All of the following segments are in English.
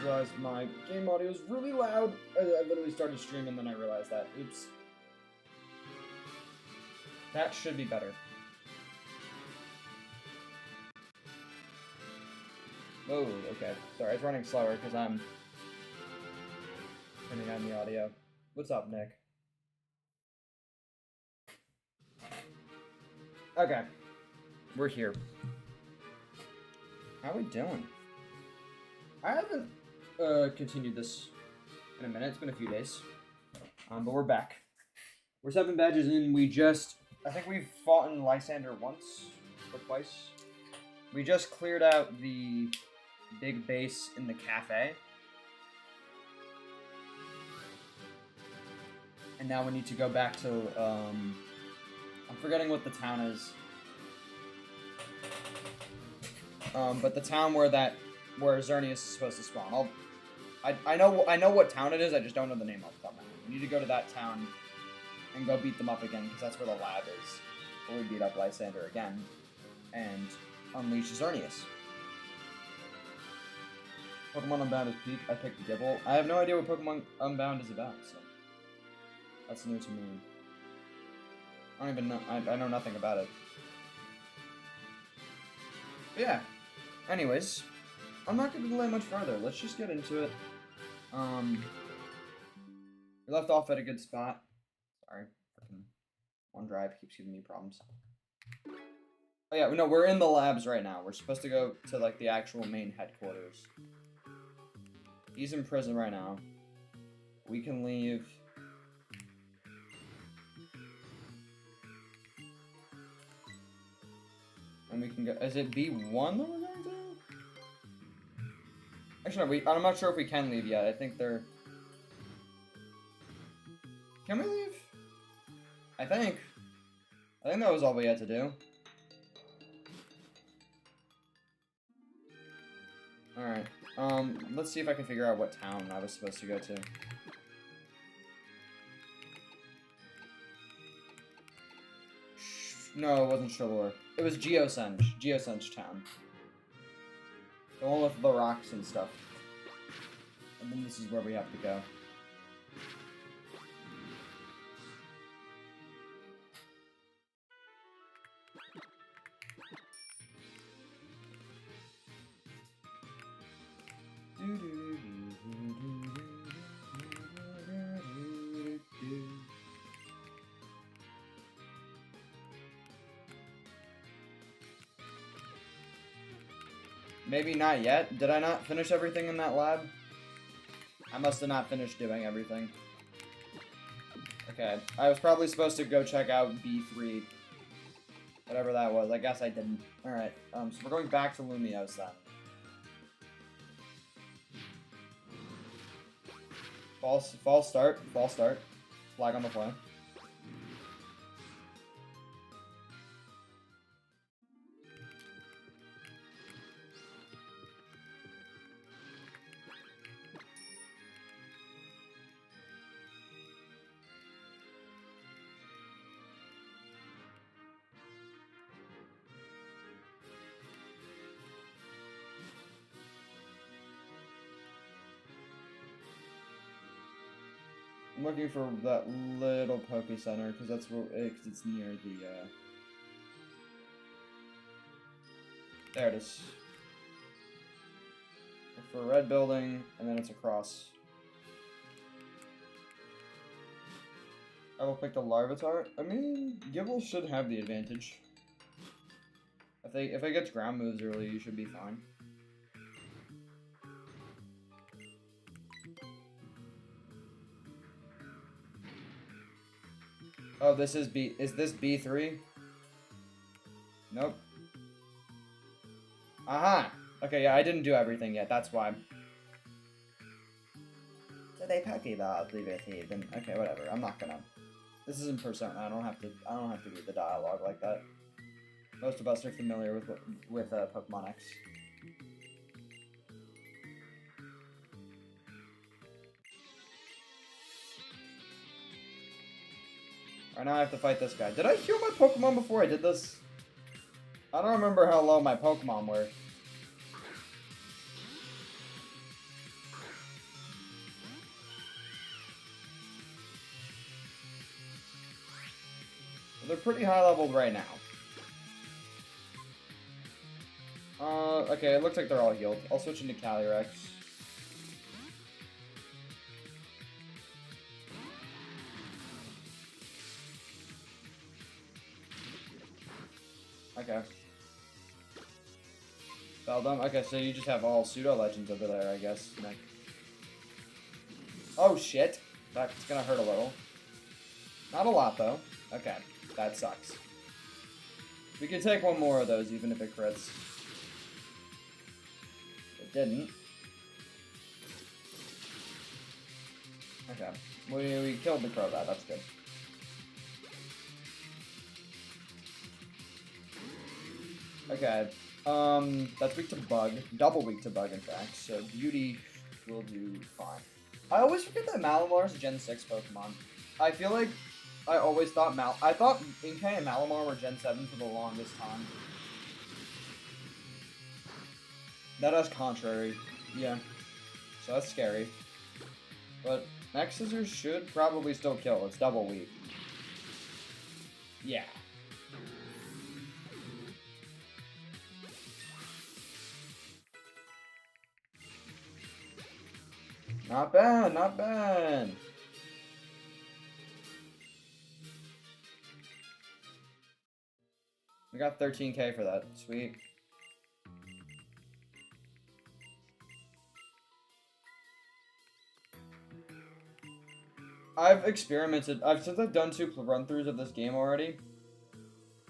realized my game audio is really loud. I literally started streaming, and then I realized that. Oops. That should be better. Whoa, okay. Sorry, it's running slower because I'm turning on the audio. What's up, Nick? Okay. We're here. How are we doing? I haven't continued this in a minute. It's been a few days. But we're back. We're 7 badges in. I think we've fought in Lysander once or twice. We just cleared out the big base in the cafe. And now we need to go back to, I'm forgetting what the town is. But the town where Xerneas is supposed to spawn. I know what town it is, I just don't know the name off the top of my head. We need to go to that town and go beat them up again, because that's where the lab is. Where we beat up Lysander again. And unleash Xerneas. Pokemon Unbound is peak. I picked Gibble. I have no idea what Pokemon Unbound is about, so that's new to me. I don't even know. I know nothing about it. But yeah. Anyways, I'm not going to delay much further. Let's just get into it. We left off at a good spot. Sorry, freaking OneDrive keeps giving me problems. Oh yeah, no, we're in the labs right now. We're supposed to go to like the actual main headquarters. He's in prison right now. We can leave. And we can go. Is it B1 that we're going to? Actually, no, I'm not sure if we can leave yet. I think they're. Can we leave? I think that was all we had to do. Alright. Let's see if I can figure out what town I was supposed to go to. No, it wasn't Shalor. It was Geosenge town. The one with the rocks and stuff. And then this is where we have to go. Maybe not yet. Did I not finish everything in that lab? I must have not finished doing everything. Okay, I was probably supposed to go check out B3. Whatever that was. I guess I didn't. Alright, so we're going back to Lumiose then. False start. Flag on the play. I'm looking for that little Poke Center because that's where it's near the. There it is. Look for a red building, and then it's across. I will pick the Larvitar. I mean, Gibble should have the advantage. If it gets ground moves early, you should be fine. Oh, this is B. Is this B3? Nope. Aha! Okay, yeah, I didn't do everything yet. That's why. So they Pokeball, leave it here. Then okay, whatever. I'm not gonna. This isn't Persona. I don't have to read the dialogue like that. Most of us are familiar with Pokemon X. Alright, now I have to fight this guy. Did I heal my Pokemon before I did this? I don't remember how low my Pokemon were. they're pretty high leveled right now. Okay, it looks like they're all healed. I'll switch into Calyrex. Okay. Beldum? Okay, so you just have all pseudo-legends over there, I guess. Oh, shit. That's gonna hurt a little. Not a lot, though. Okay, that sucks. We can take one more of those, even if it crits. It didn't. Okay. We killed the Crobat, that's good. Okay. That's weak to Bug. Double weak to Bug, in fact. So Beauty will do fine. I always forget that Malamar is a Gen 6 Pokemon. I feel like I always thought I thought Inkay and Malamar were Gen 7 for the longest time. That is contrary. Yeah. So that's scary. But Next Scissors should probably still kill. It's double weak. Yeah. Not bad, not bad. We got 13k for that. Sweet. I've experimented. Since I've done 2 run-throughs of this game already.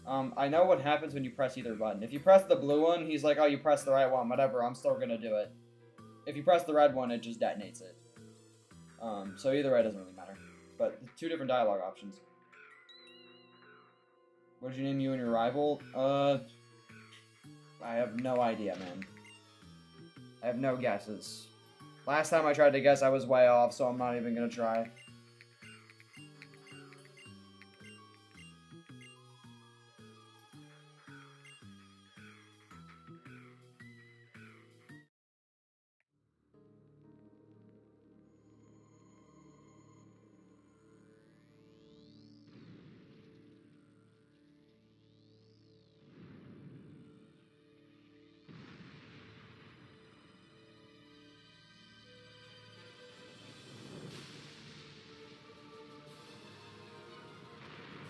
I know what happens when you press either button. If you press the blue one, he's like, oh, you pressed the right one, whatever, I'm still gonna do it. If you press the red one, it just detonates it. So either way doesn't really matter. But 2 different dialogue options. What did you name you and your rival? I have no idea, man. I have no guesses. Last time I tried to guess, I was way off, so I'm not even gonna try.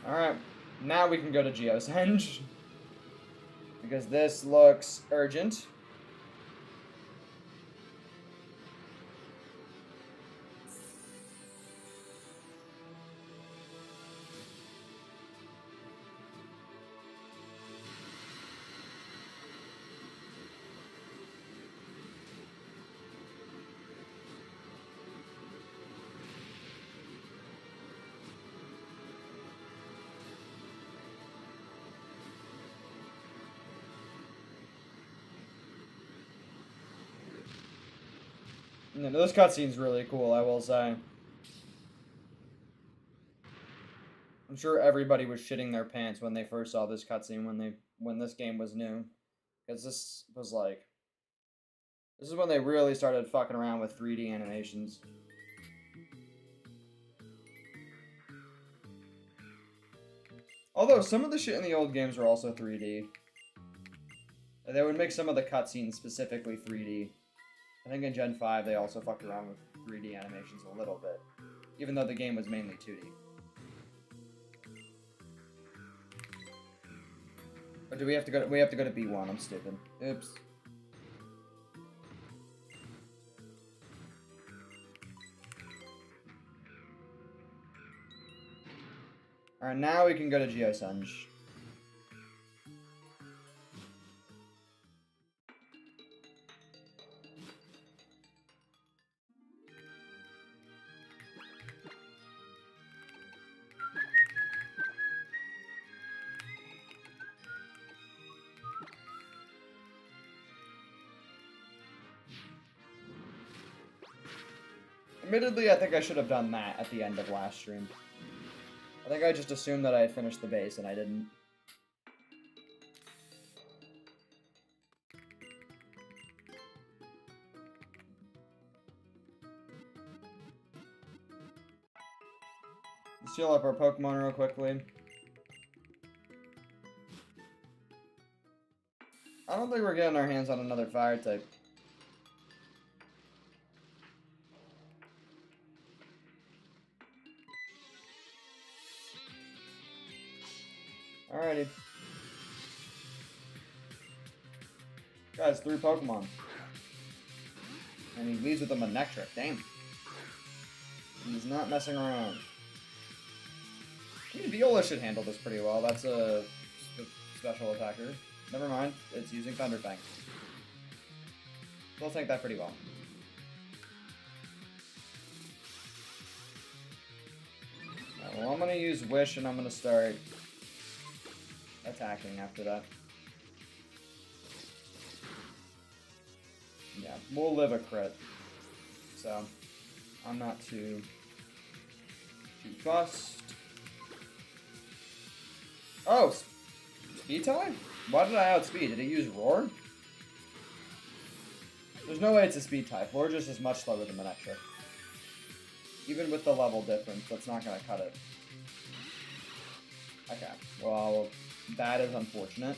Alright, now we can go to Geosenge. Because this looks urgent. No, this cutscene's really cool, I will say. I'm sure everybody was shitting their pants when they first saw this cutscene when this game was new. Because this was like... This is when they really started fucking around with 3D animations. Although, some of the shit in the old games were also 3D. They would make some of the cutscenes specifically 3D. I think in Gen 5 they also fucked around with 3D animations a little bit. Even though the game was mainly 2D. Or do we have to go to, B1, I'm stupid. Oops. Alright, now we can go to Geosenge. Admittedly, I think I should have done that at the end of last stream. I think I just assumed that I had finished the base, and I didn't. Let's heal up our Pokemon real quickly. I don't think we're getting our hands on another fire type. Alrighty. Guys, 3 Pokemon. And he leads with a Manectric. Damn. He's not messing around. I mean, Viola should handle this pretty well. That's a special attacker. Never mind. It's using Thunder Fang. We'll take that pretty well. Right, well, I'm going to use Wish, and I'm going to start attacking after that. Yeah, we'll live a crit. So, I'm not too fussed. Oh, speed type? Why did I outspeed? Did it use Roar? There's no way it's a speed type. Roar just is much slower than Manectric. Even with the level difference, that's not going to cut it. Okay, well, that is unfortunate.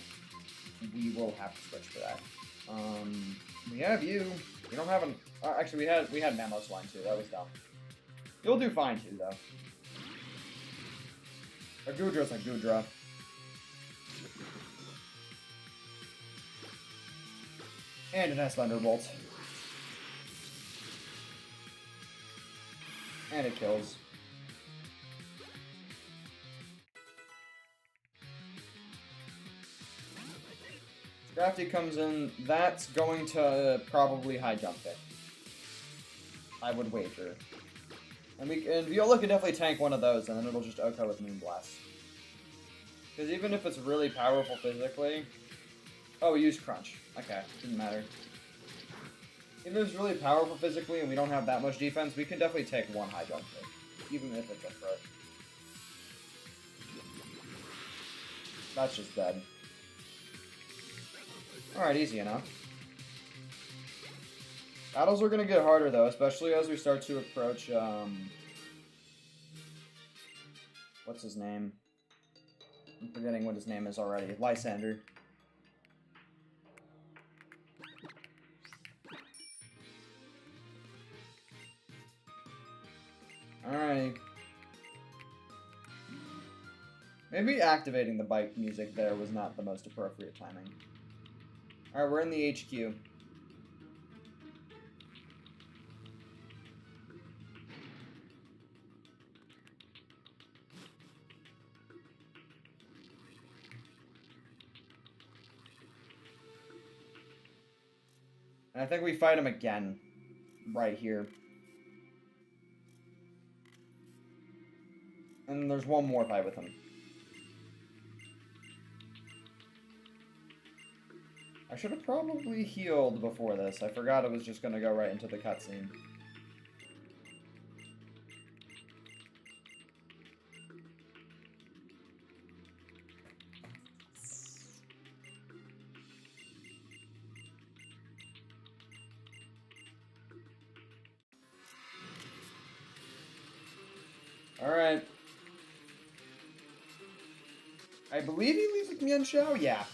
We will have to switch for that. We have you. We don't have an... actually, we had Mamoswine too. That was dumb. You'll do fine too, though. A Goodra's a Goodra. And it has Thunderbolt. And it kills. Scrafty comes in. That's going to probably high jump it. I would wager. And Viola can definitely tank one of those, and then it'll just OHKO with Moonblast. Because even if it's really powerful physically... Oh, we used Crunch. Okay, didn't matter. Even if it's really powerful physically and we don't have that much defense, we can definitely take one high jump hit. Even if it's a crit. That's just dead. Alright, easy enough. Battles are gonna get harder though, especially as we start to approach, what's his name? I'm forgetting what his name is already. Lysander. Alright. Maybe activating the bike music there was not the most appropriate timing. Alright, we're in the HQ. And I think we fight him again. Right here. And there's one more fight with him. I should have probably healed before this. I forgot it was just going to go right into the cutscene. Alright. I believe he leaves with Mienshao? Yeah.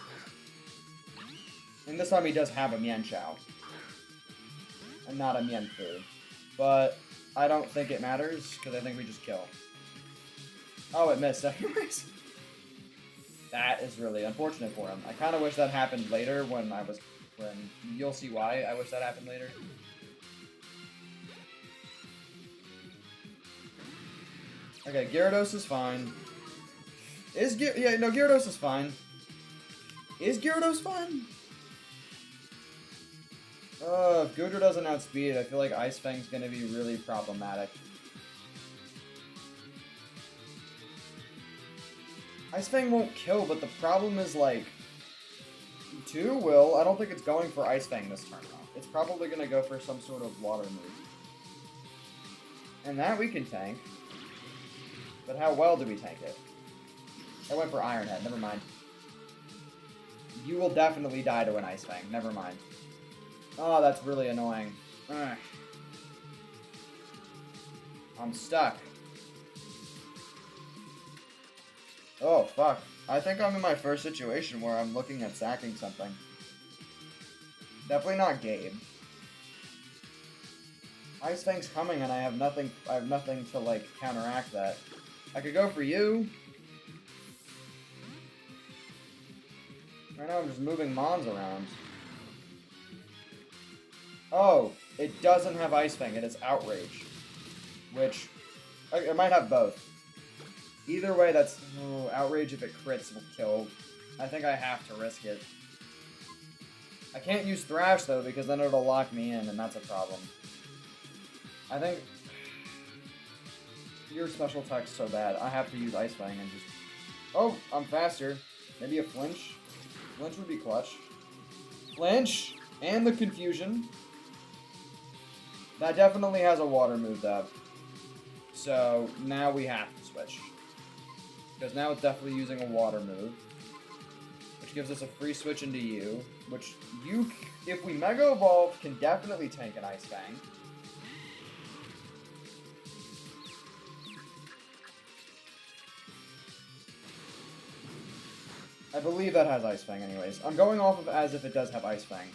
And this time he does have a Mienshao. And not a Mienfu. But I don't think it matters, because I think we just kill. Oh, it missed anyways. That is really unfortunate for him. I kind of wish that happened later when you'll see why I wish that happened later. Okay, Gyarados is fine. Gyarados is fine. Is Gyarados fine? If Goodra doesn't outspeed, I feel like Ice Fang's gonna be really problematic. Ice Fang won't kill, but the problem is, like... 2 will. I don't think it's going for Ice Fang this turn, though. It's probably gonna go for some sort of water move. And that we can tank. But how well do we tank it? I went for Iron Head, never mind. You will definitely die to an Ice Fang, never mind. Oh, that's really annoying. Ugh. I'm stuck. Oh, fuck. I think I'm in my first situation where I'm looking at sacking something. Definitely not Gabe. Ice Fang's coming and I have nothing to like counteract that. I could go for you. Right now I'm just moving Mons around. Oh, it doesn't have Ice Fang, it is Outrage. Which, it might have both. Either way, that's... Oh, Outrage, if it crits, will kill. I think I have to risk it. I can't use Thrash, though, because then it'll lock me in, and that's a problem. I think... Your special attack's so bad. I have to use Ice Fang and just... Oh, I'm faster. Maybe a Flinch? Flinch would be clutch. Flinch! And the Confusion. That definitely has a water move, though. So, now we have to switch. Because now it's definitely using a water move. Which gives us a free switch into you. Which you, if we Mega Evolve, can definitely tank an Ice Fang. I believe that has Ice Fang anyways. I'm going off of as if it does have Ice Fang.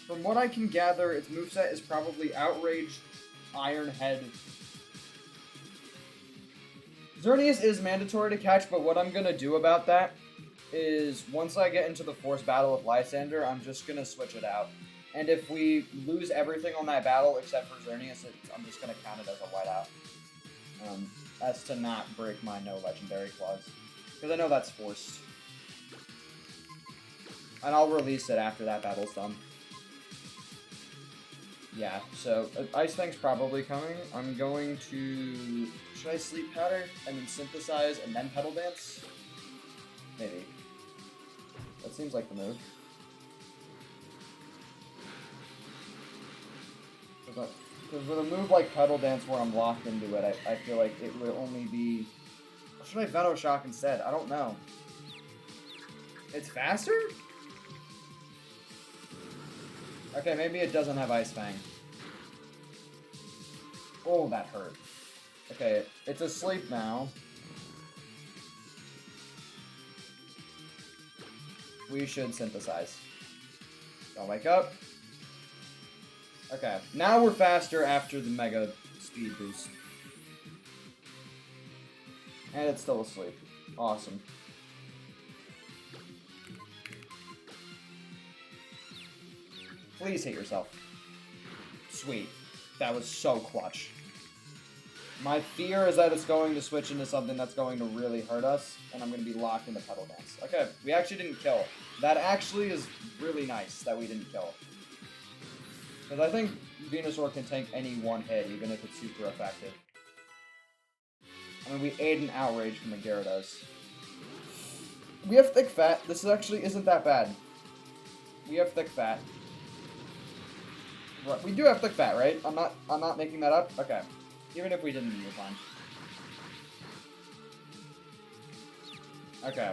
From what I can gather, its moveset is probably Outrage, Iron Head. Xerneas is mandatory to catch, but what I'm going to do about that is once I get into the Force battle with Lysander, I'm just going to switch it out. And if we lose everything on that battle except for Xerneas, I'm just going to count it as a whiteout. As to not break my no legendary clause. Because I know that's forced. And I'll release it after that battle's done. Yeah, so Ice Fang's probably coming. I'm going to... Should I Sleep Powder and then Synthesize and then Petal Dance? Maybe. That seems like the move. Because with a move like Petal Dance where I'm locked into it, I feel like it would only be... Or should I Venom Shock instead? I don't know. It's faster? Okay, maybe it doesn't have Ice Fang. Oh, that hurt. Okay, it's asleep now. We should Synthesize. Don't wake up. Okay, now we're faster after the Mega Speed boost. And it's still asleep. Awesome. Please hit yourself. Sweet. That was so clutch. My fear is that it's going to switch into something that's going to really hurt us, and I'm going to be locked into Petal Dance. Okay, we actually didn't kill. That actually is really nice that we didn't kill. Because I think Venusaur can tank any one hit, even if it's super effective. I mean, we ate an Outrage from the Gyarados. We have Thick Fat. This actually isn't that bad. We have Thick Fat. We do have Thick Fat, right? I'm not making that up? Okay. Even if we didn't, you're fine. Okay.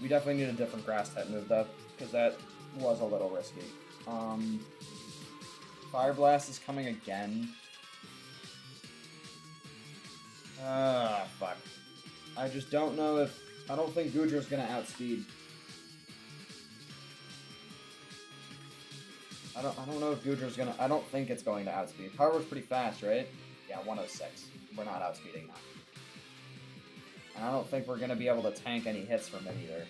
We definitely need a different grass type move though, because that was a little risky. Fire Blast is coming again. Fuck. I just don't know if... I don't think Goodro's gonna outspeed. I don't know if Goodro's gonna... I don't think it's going to outspeed. Power was pretty fast, right? Yeah, 106. We're not outspeeding that. And I don't think we're gonna be able to tank any hits from it either.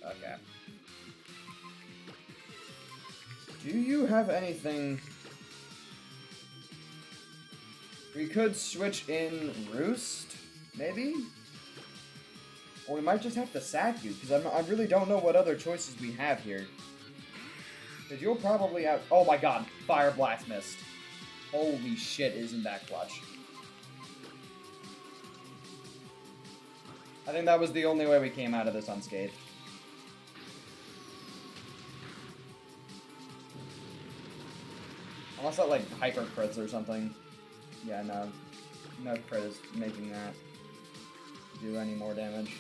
Okay. Do you have anything... We could switch in Roost, maybe? Or we might just have to sack you, because I really don't know what other choices we have here. Because you'll probably have... Oh my god, Fire Blast missed. Holy shit, isn't that clutch. I think that was the only way we came out of this unscathed. Unless that, like, hyper crits or something. Yeah, no. No crit is making that do any more damage.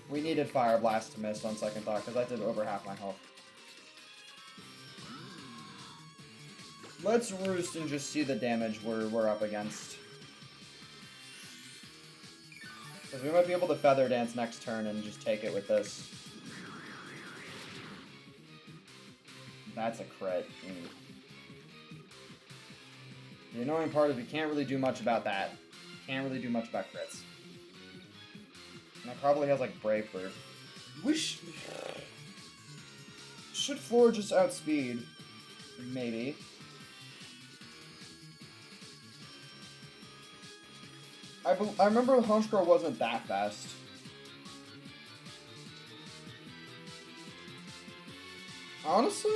We needed Fire Blast to miss on second thought, because that did over half my health. Let's Roost and just see the damage we're up against. Because we might be able to Feather Dance next turn and just take it with this. That's a crit. The annoying part is we can't really do much about that. Can't really do much about crits. And it probably has like Brave Bird. Should Floor just outspeed? Maybe. I remember Honchkrow wasn't that fast. Honestly,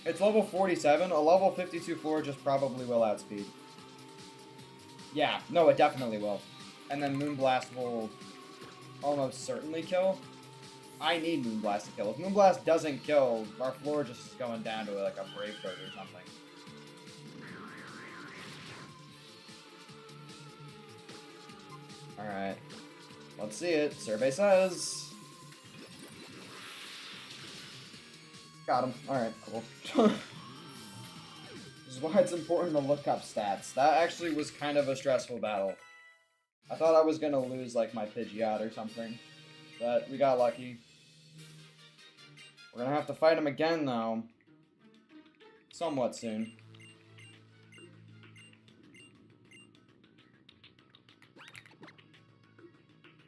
it's level 47. A level 52 Floor just probably will outspeed. Yeah, no, it definitely will. And then Moonblast will almost certainly kill. I need Moonblast to kill. If Moonblast doesn't kill, our Floor just is going down to like a Brave Bird or something. Alright. Let's see it. Survey says. Got him. Alright, cool. This is why it's important to look up stats. That actually was kind of a stressful battle. I thought I was gonna lose like my Pidgeot or something. But we got lucky. We're gonna have to fight him again though. Somewhat soon.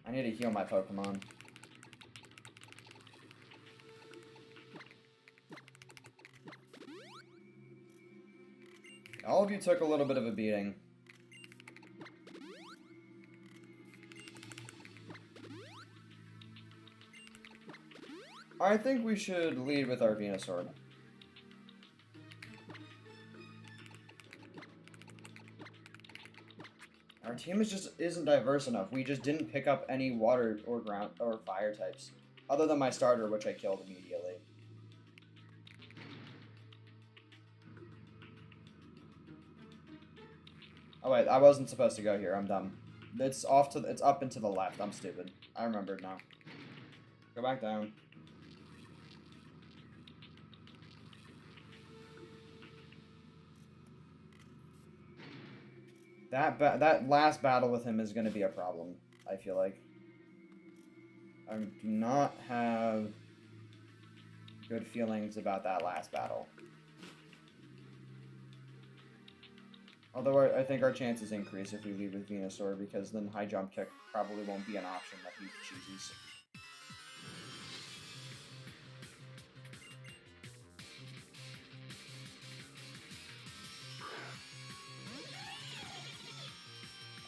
I need to heal my Pokemon. All of you took a little bit of a beating. I think we should lead with our Venusaur. Our team isn't diverse enough. We just didn't pick up any water or ground or fire types. Other than my starter, which I killed immediately. Oh wait, I wasn't supposed to go here. I'm dumb. It's up and to the left. I'm stupid. I remembered now. Go back down. That last battle with him is going to be a problem, I feel like. I do not have good feelings about that last battle. Although I think our chances increase if we lead with Venusaur, because then High Jump Kick probably won't be an option that he chooses.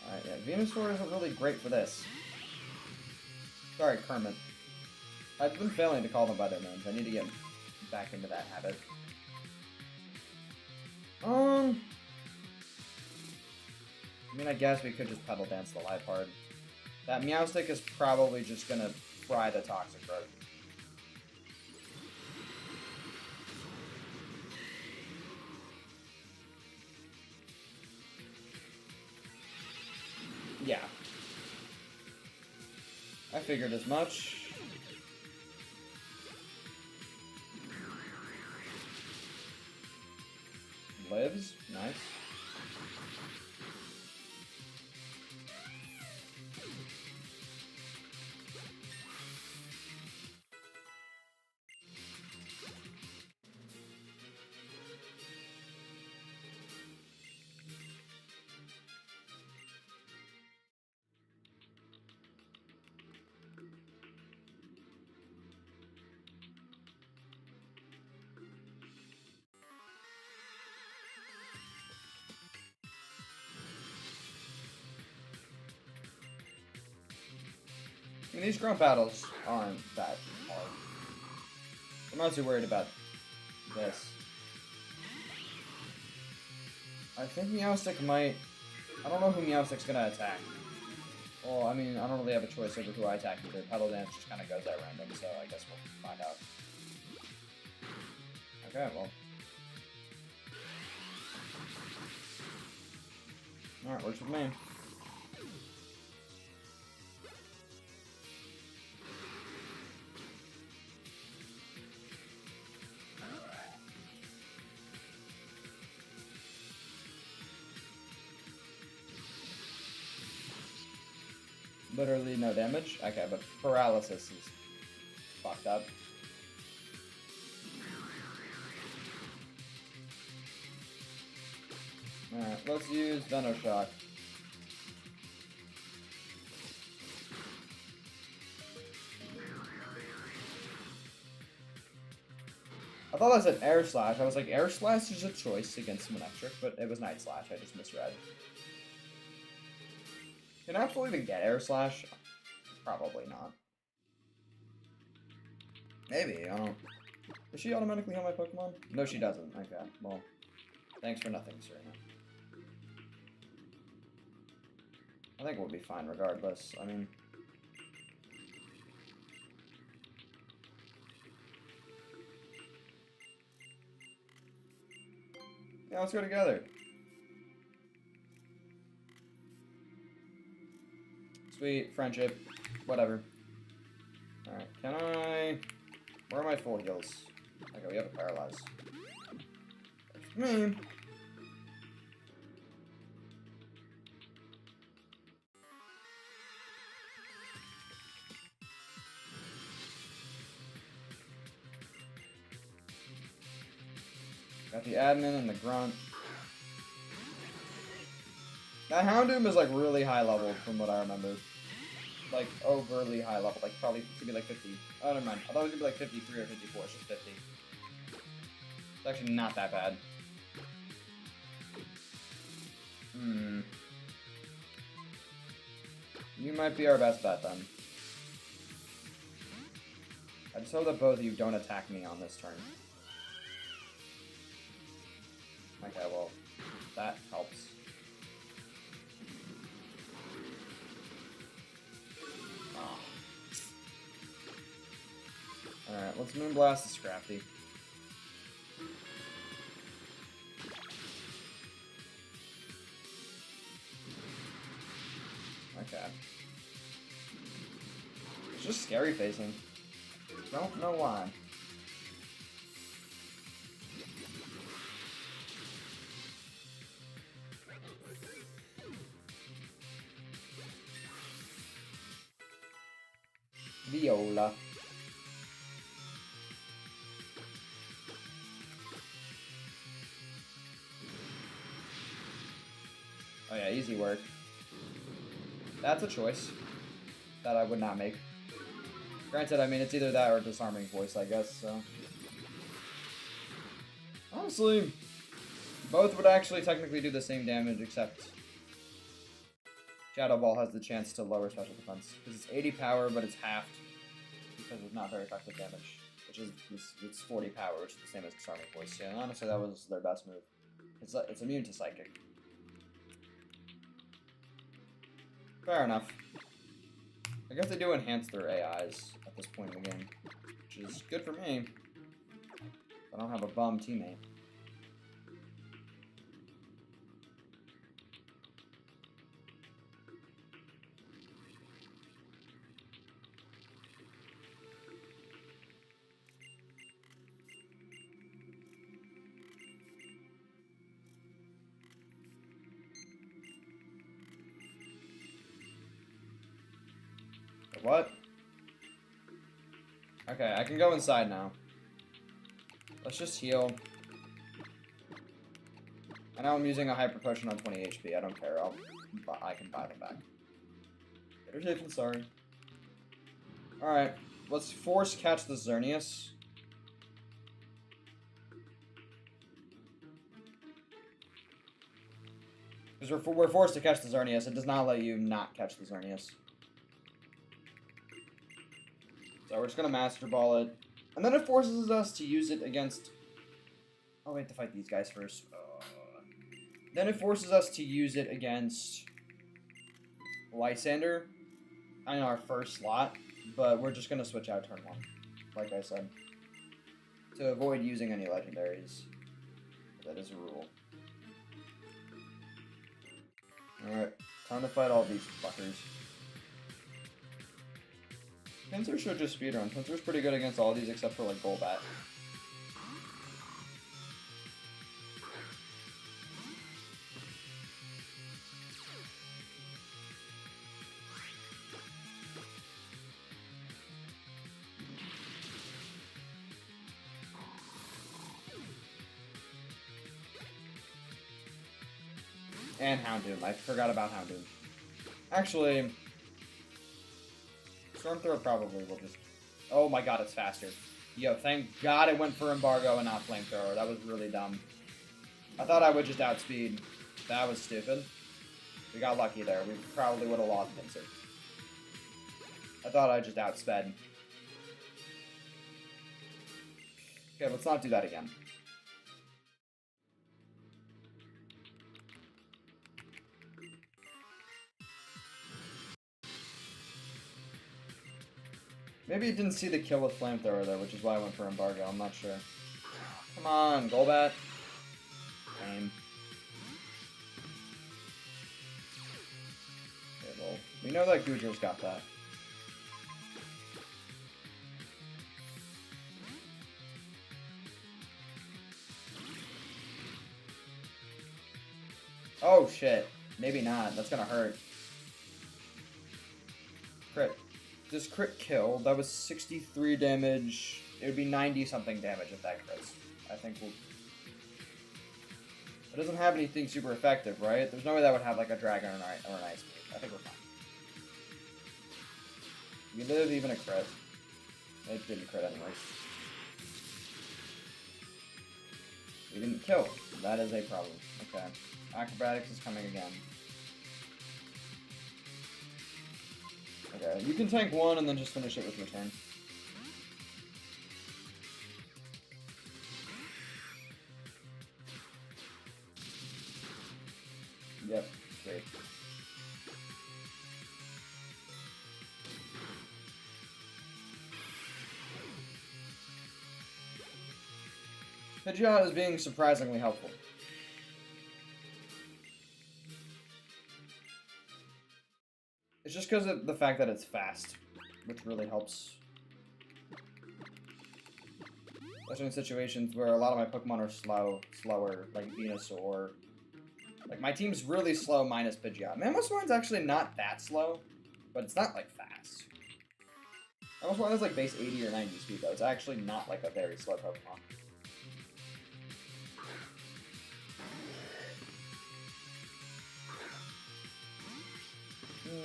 Alright, yeah, Venusaur isn't really great for this. Sorry, Kermit. I've been failing to call them by their names. I need to get back into that habit. I mean, I guess we could just Pedal Dance the Liepard. That Meowstic is probably just gonna fry the Toxic Growth. Yeah. I figured as much. Lives. Nice. I mean, these grunt battles aren't that hard. I'm mostly worried about this. I think Meowstic might... I don't know who Meowstic's gonna attack. Well, I mean, I don't really have a choice over who I attack either. Pedal Dance just kind of goes at random, so I guess we'll find out. Okay, well. Alright, works with me. literally no damage. Okay, but paralysis is fucked up. Alright, let's use Venoshock. I thought I said Air Slash. I was like, Air Slash is a choice against someone electric, but it was Night Slash. I just misread. Can Absol even get Air Slash? Probably not. Maybe, I don't know. Does she automatically heal my Pokemon? No, she doesn't. Okay, well, thanks for nothing, Serena. I think we'll be fine regardless. I mean... yeah, let's go together. Sweet, friendship, whatever. Alright, can I... where are my full heals? Okay, we have a paralyze. That's me. Got the admin and the grunt. That Houndoom is like really high level from what I remember. Like overly high level, like probably could be like 50. Oh, never mind. I thought it was gonna be like 53 or 54. It's just 50. It's actually not that bad. You might be our best bet then. I just hope that both of you don't attack me on this turn. Okay, well, that helps. Oh. Alright, let's Moonblast the Scrafty. Okay. It's just scary facing. Don't know why. Viola. Oh yeah, easy work. That's a choice that I would not make. Granted, I mean, it's either that or Disarming Voice, I guess, so... honestly, both would actually technically do the same damage, except... Shadow Ball has the chance to lower special defense. Because it's 80 power, but it's halved. Because it's not very effective damage. Which is, it's 40 power, which is the same as Disarming Voice. Yeah, and honestly, that was their best move. It's immune to Psychic. Fair enough. I guess they do enhance their AIs at this point in the game, which is good for me. I don't have a bum teammate. What? Okay, I can go inside now. Let's just heal. I know I'm using a Hyper Potion on 20 HP. I don't care. I can buy them back. Better safe than sorry. Alright, let's force catch the Xerneas. Because we're forced to catch the Xerneas. It does not let you not catch the Xerneas. So we're just gonna Master Ball it. And then it forces us to use it against... oh, we have to fight these guys first. Then it forces us to use it against Lysander on our first slot, but we're just gonna switch out turn 1, like I said, to avoid using any legendaries. That is a rule. Alright, time to fight all these fuckers. Pinsir should just speedrun. Pinsir's pretty good against all these except for like Golbat. And Houndoom. I forgot about Houndoom. Actually, Storm Thrower probably will just... Oh my god, it's faster. Yo, thank god it went for Embargo and not Flamethrower. That was really dumb. I thought I would just outspeed. That was stupid. We got lucky there. We probably would have lost Pinsir. I thought I just outsped. Okay, let's not do that again. Maybe it didn't see the kill with Flamethrower though, which is why I went for Embargo. I'm not sure. Come on, Golbat. Lame. Okay, well, we know that Goodrill's got that. Oh shit. Maybe not. That's gonna hurt. Crit. This crit kill, that was 63 damage. It would be 90 something damage if that crits. I think we'll... It doesn't have anything super effective, right? There's no way that would have like a dragon or an ice beam. I think we're fine. We live even a crit. It didn't crit anyways. We didn't kill. That is a problem. Okay. Acrobatics is coming again. Okay, you can tank one and then just finish it with your turn. Yep, great. Pidgeot is being surprisingly helpful. It's just because of the fact that it's fast, which really helps. Especially in situations where a lot of my Pokemon are slower, like Venusaur. Like, my team's really slow minus Pidgeot. Mamoswine's actually not that slow, but it's not, like, fast. Mamoswine is, like, base 80 or 90 speed, though. It's actually not, like, a very slow Pokemon.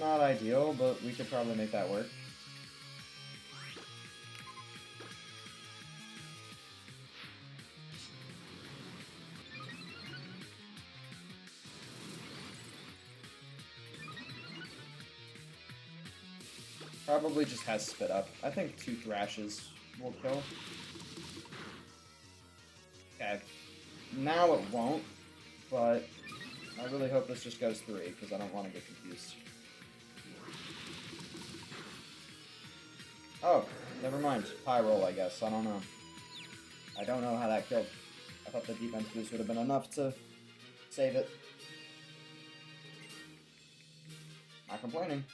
Not ideal, but we could probably make that work. Probably just has spit up. I think 2 Thrashes will kill. Okay. Now it won't, but I really hope this just goes 3, because I don't want to get confused. Oh, never mind. High roll, I guess. I don't know. I don't know how that killed. I thought the defense boost would have been enough to save it. Not complaining.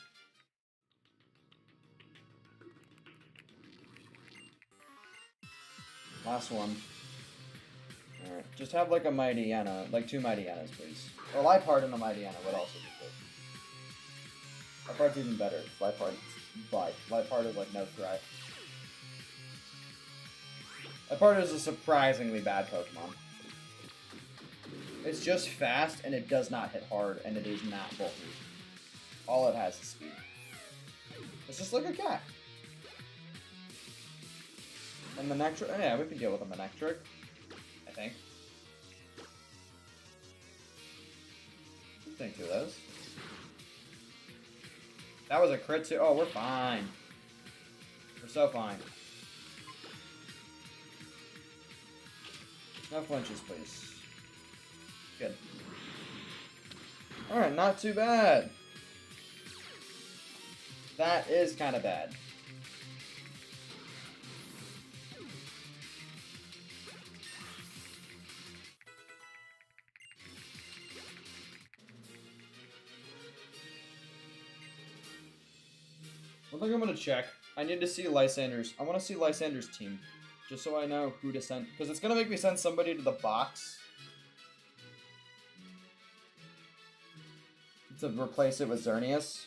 Last one. Alright, just have like a Mightyena, like 2 Mightyenas, please. Or Liepard and a Mightyena would also be good. Liepard's even better. Liepard is like no threat. Liepard is a surprisingly bad Pokemon. It's just fast and it does not hit hard and it is not bulky. All it has is speed. It's just like a cat. And the Manectric, yeah, we can deal with a Manectric, I think. Think 2 of those. That was a crit too. Oh, we're fine. We're so fine. No flinches, please. Good. Alright, not too bad. That is kind of bad. One thing I'm gonna check. I need to see Lysander's. I want to see Lysander's team, just so I know who to send. Because it's gonna make me send somebody to the box to replace it with Xerneas.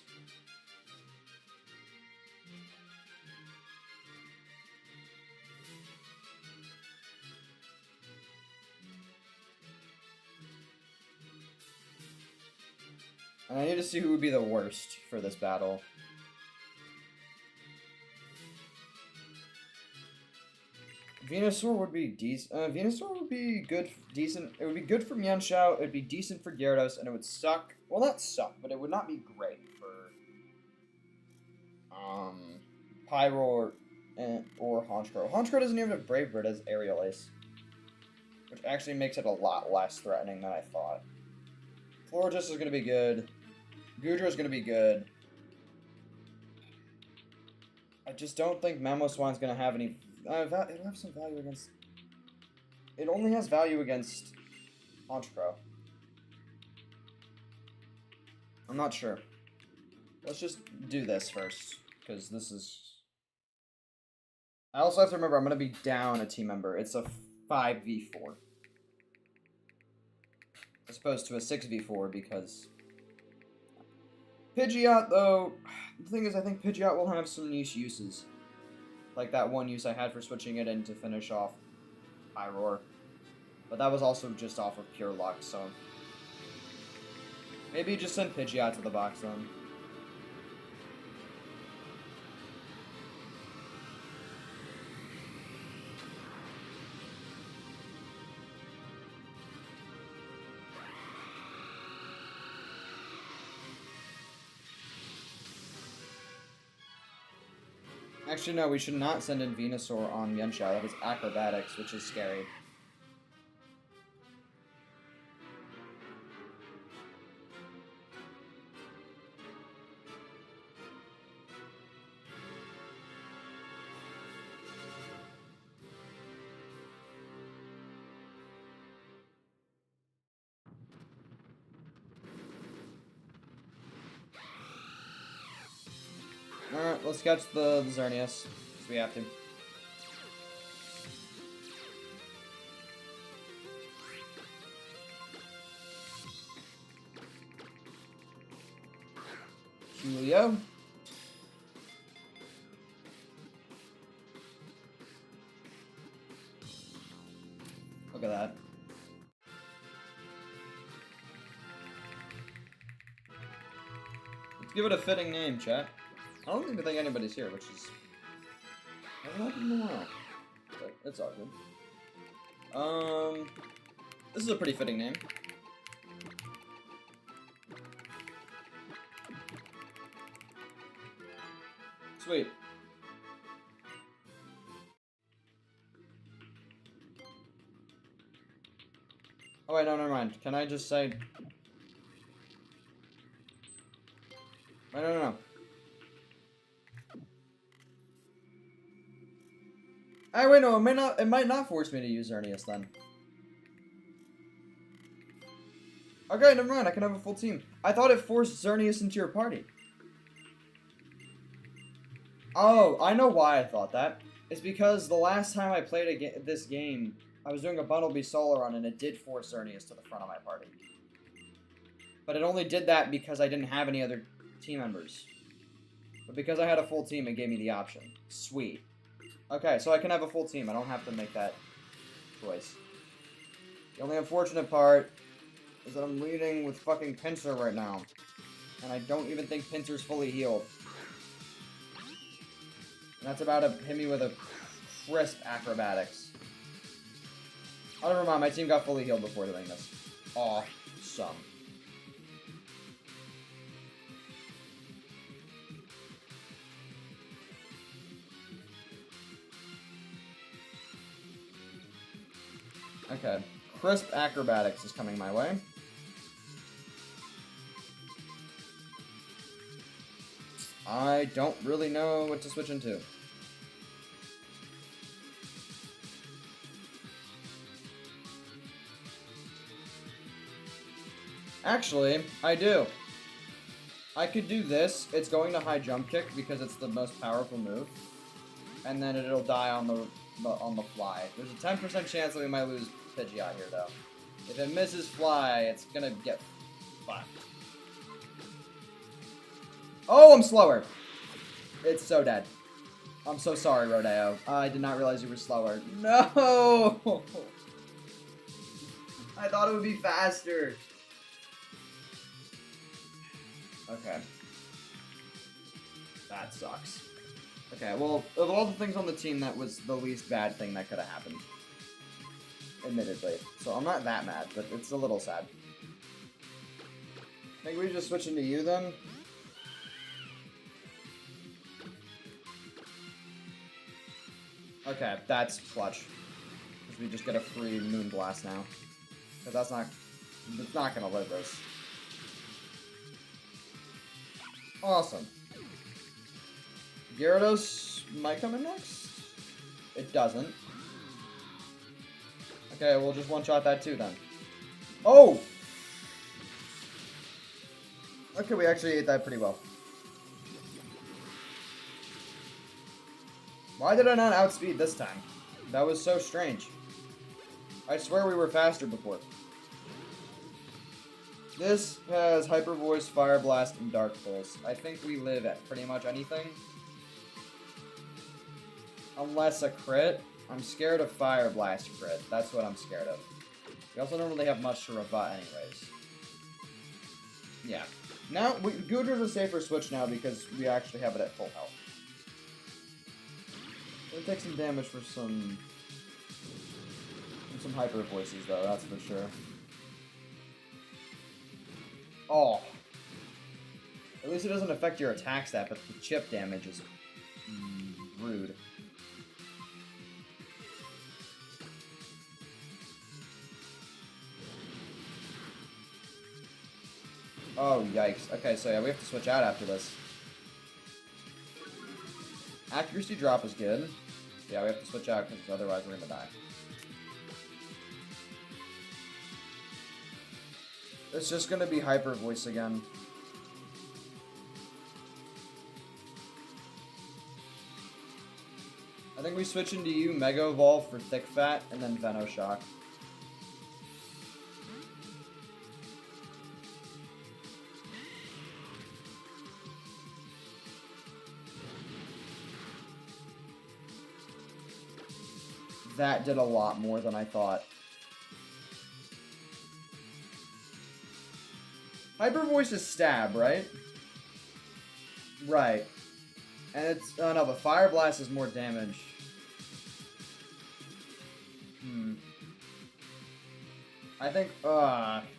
And I need to see who would be the worst for this battle. Venusaur would be decent. Venusaur would be good, decent. It would be good for Mienshao. It would be decent for Gyarados, and it would suck. Well, not suck, but it would not be great for Pyro or Honchkrow. Honchkrow doesn't even have Brave Bird as Aerial Ace, which actually makes it a lot less threatening than I thought. Florges is gonna be good. Goodra is gonna be good. I just don't think Mamoswine's gonna have any. It'll have some value against. It only has value against Honchkrow. I'm not sure. Let's just do this first, because this is. I also have to remember I'm gonna be down a team member. It's a 5v4, as opposed to a 6v4 because. Pidgeot, though, the thing is, I think Pidgeot will have some niche uses. Like that one use I had for switching it in to finish off Iroar. But that was also just off of pure luck, so... Maybe just send Pidgeot to the box, then. Actually, no, we should not send in Venusaur on Mienshao. That is Acrobatics, which is scary. Alright, let's catch the Xerneas, because we have to. Julio. Look at that. Let's give it a fitting name, chat. I don't even think anybody's here, which is... I haven't happened in a while. But it's all good. This is a pretty fitting name. Sweet. Oh wait, no, never mind. Can I just say... Wait, no. Hey, wait, no, it might not force me to use Xerneas then. Okay, never mind, I can have a full team. I thought it forced Xerneas into your party. Oh, I know why I thought that. It's because the last time I played this game, I was doing a Bundlebee solo run and it did force Xerneas to the front of my party. But it only did that because I didn't have any other team members. But because I had a full team, it gave me the option. Sweet. Okay, so I can have a full team. I don't have to make that choice. The only unfortunate part is that I'm leading with fucking Pinsir right now. And I don't even think Pinsir's fully healed. And that's about to hit me with a crisp Acrobatics. Oh, never mind. My team got fully healed before doing this. Awesome. Okay, crisp Acrobatics is coming my way. I don't really know what to switch into. Actually, I do. I could do this. It's going to high jump kick because it's the most powerful move. And then it'll die on the fly. There's a 10% chance that we might lose Pidgeot here, though. If it misses fly, it's gonna get fucked. Oh, I'm slower! It's so dead. I'm so sorry, Rodeo. I did not realize you were slower. No! I thought it would be faster. Okay. That sucks. Okay, well, of all the things on the team, that was the least bad thing that could have happened. Admittedly. So I'm not that mad, but it's a little sad. I think we just switch into you then? Okay, that's clutch. Because we just get a free Moonblast now. Because that's not... It's not gonna live this. Awesome. Gyarados might come in next? It doesn't. Okay, we'll just one-shot that too then. Oh! Okay, we actually ate that pretty well. Why did I not outspeed this time? That was so strange. I swear we were faster before. This has Hyper Voice, Fire Blast, and Dark Pulse. I think we live at pretty much anything. Unless a crit. I'm scared of Fire Blast crit. That's what I'm scared of. We also don't really have much to rebut anyways. Yeah. Now, Goodr's a safer switch now because we actually have it at full health. It'll take some damage for some Hyper Voices though, that's for sure. Oh. At least it doesn't affect your attack stat, but the chip damage is rude. Oh, yikes. Okay, so yeah, we have to switch out after this. Accuracy drop is good. Yeah, we have to switch out because otherwise we're gonna die. It's just gonna be Hyper Voice again. I think we switch into you, Mega Evolve for Thick Fat, and then Venoshock. That did a lot more than I thought. Hyper Voice is stab, right? Right. And it's... Oh no, but Fire Blast is more damage. I think...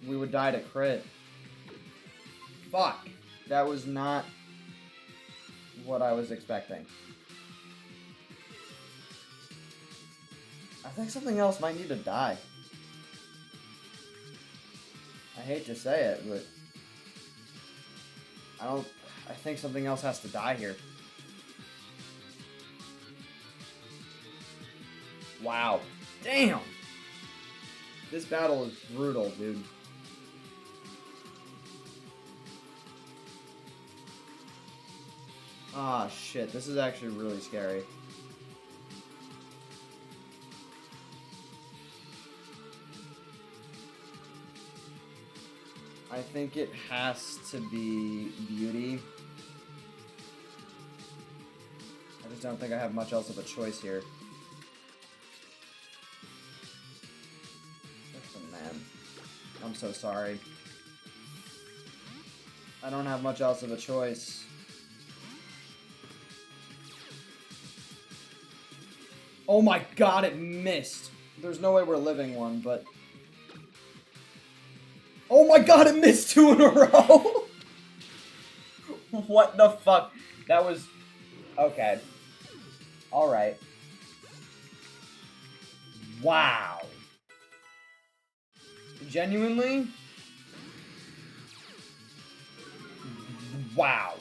we would die to crit. Fuck. That was not what I was expecting. I think something else might need to die. I hate to say it, but... I think something else has to die here. Wow. Damn! This battle is brutal, dude. Ah, shit. This is actually really scary. I think it has to be Beauty. I just don't think I have much else of a choice here. Oh, man. I'm so sorry. I don't have much else of a choice. Oh my god, it missed! There's no way we're living one, but... Oh my god, it missed 2 in a row! What the fuck? That was... Okay. Alright. Wow. Genuinely? Wow.